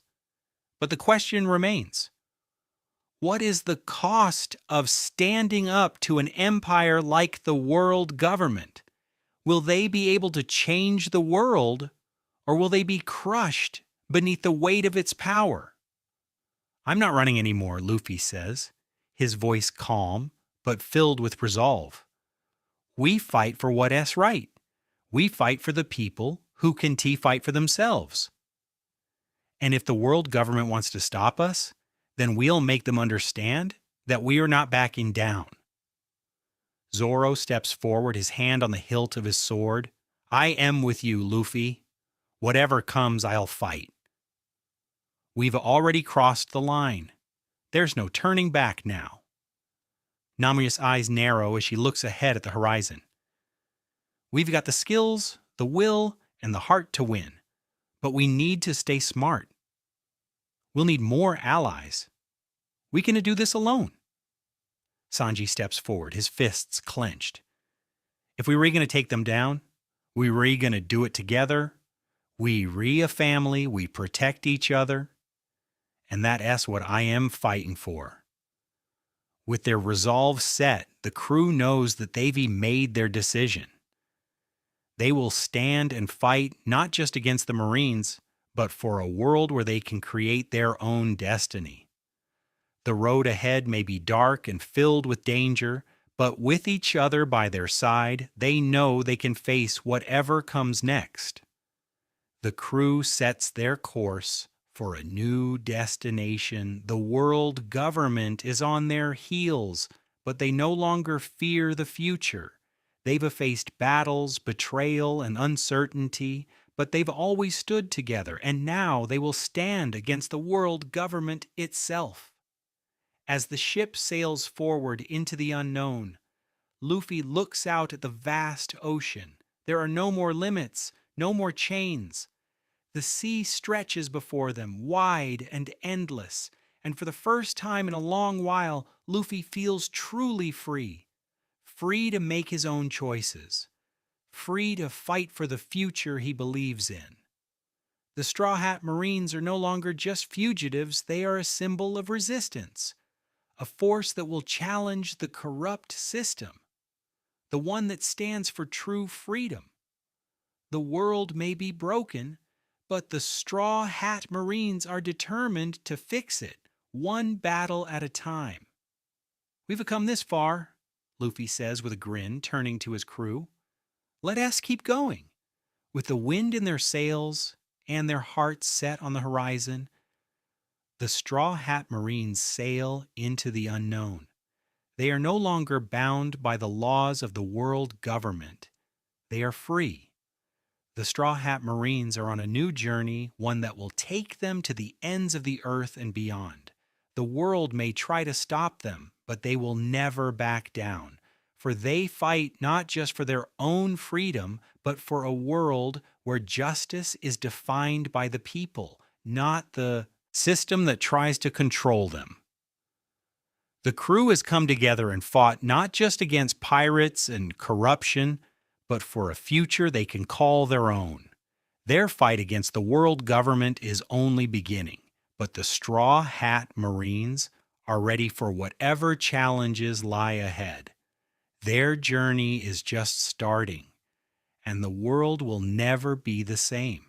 But the question remains, what is the cost of standing up to an empire like the world government? Will they be able to change the world, or will they be crushed beneath the weight of its power? I'm not running anymore, Luffy says, his voice calm but filled with resolve. We fight for what is right. We fight for the people who can fight for themselves. And if the world government wants to stop us, then we'll make them understand that we are not backing down. Zoro steps forward, his hand on the hilt of his sword. I am with you, Luffy. Whatever comes, I'll fight. We've already crossed the line. There's no turning back now. Nami's eyes narrow as she looks ahead at the horizon. We've got the skills, the will, and the heart to win, but we need to stay smart. We'll need more allies. We can do this alone. Sanji steps forward, his fists clenched. If we were going to take them down, we were going to do it together. We a family, we protect each other. And that's what I am fighting for. With their resolve set, the crew knows that they've made their decision. They will stand and fight not just against the Marines, but for a world where they can create their own destiny. The road ahead may be dark and filled with danger, but with each other by their side, they know they can face whatever comes next. The crew sets their course for a new destination. The world government is on their heels, but they no longer fear the future. They've faced battles, betrayal, and uncertainty, but they've always stood together, and now they will stand against the world government itself. As the ship sails forward into the unknown, Luffy looks out at the vast ocean. There are no more limits, no more chains. The sea stretches before them, wide and endless, and for the first time in a long while, Luffy feels truly free. Free to make his own choices. Free to fight for the future he believes in. The Straw Hat Marines are no longer just fugitives, they are a symbol of resistance. A force that will challenge the corrupt system. The one that stands for true freedom. The world may be broken, but the Straw Hat Marines are determined to fix it, one battle at a time. We've come this far, Luffy says with a grin, turning to his crew. Let us keep going. With the wind in their sails and their hearts set on the horizon, the Straw Hat Marines sail into the unknown. They are no longer bound by the laws of the world government. They are free. The Straw Hat Marines are on a new journey, one that will take them to the ends of the earth and beyond. The world may try to stop them, but they will never back down. for they fight not just for their own freedom, but for a world where justice is defined by the people, not the system that tries to control them. The crew has come together and fought not just against pirates and corruption, but for a future they can call their own. Their fight against the world government is only beginning, but the Straw Hat Marines are ready for whatever challenges lie ahead. Their journey is just starting, and the world will never be the same.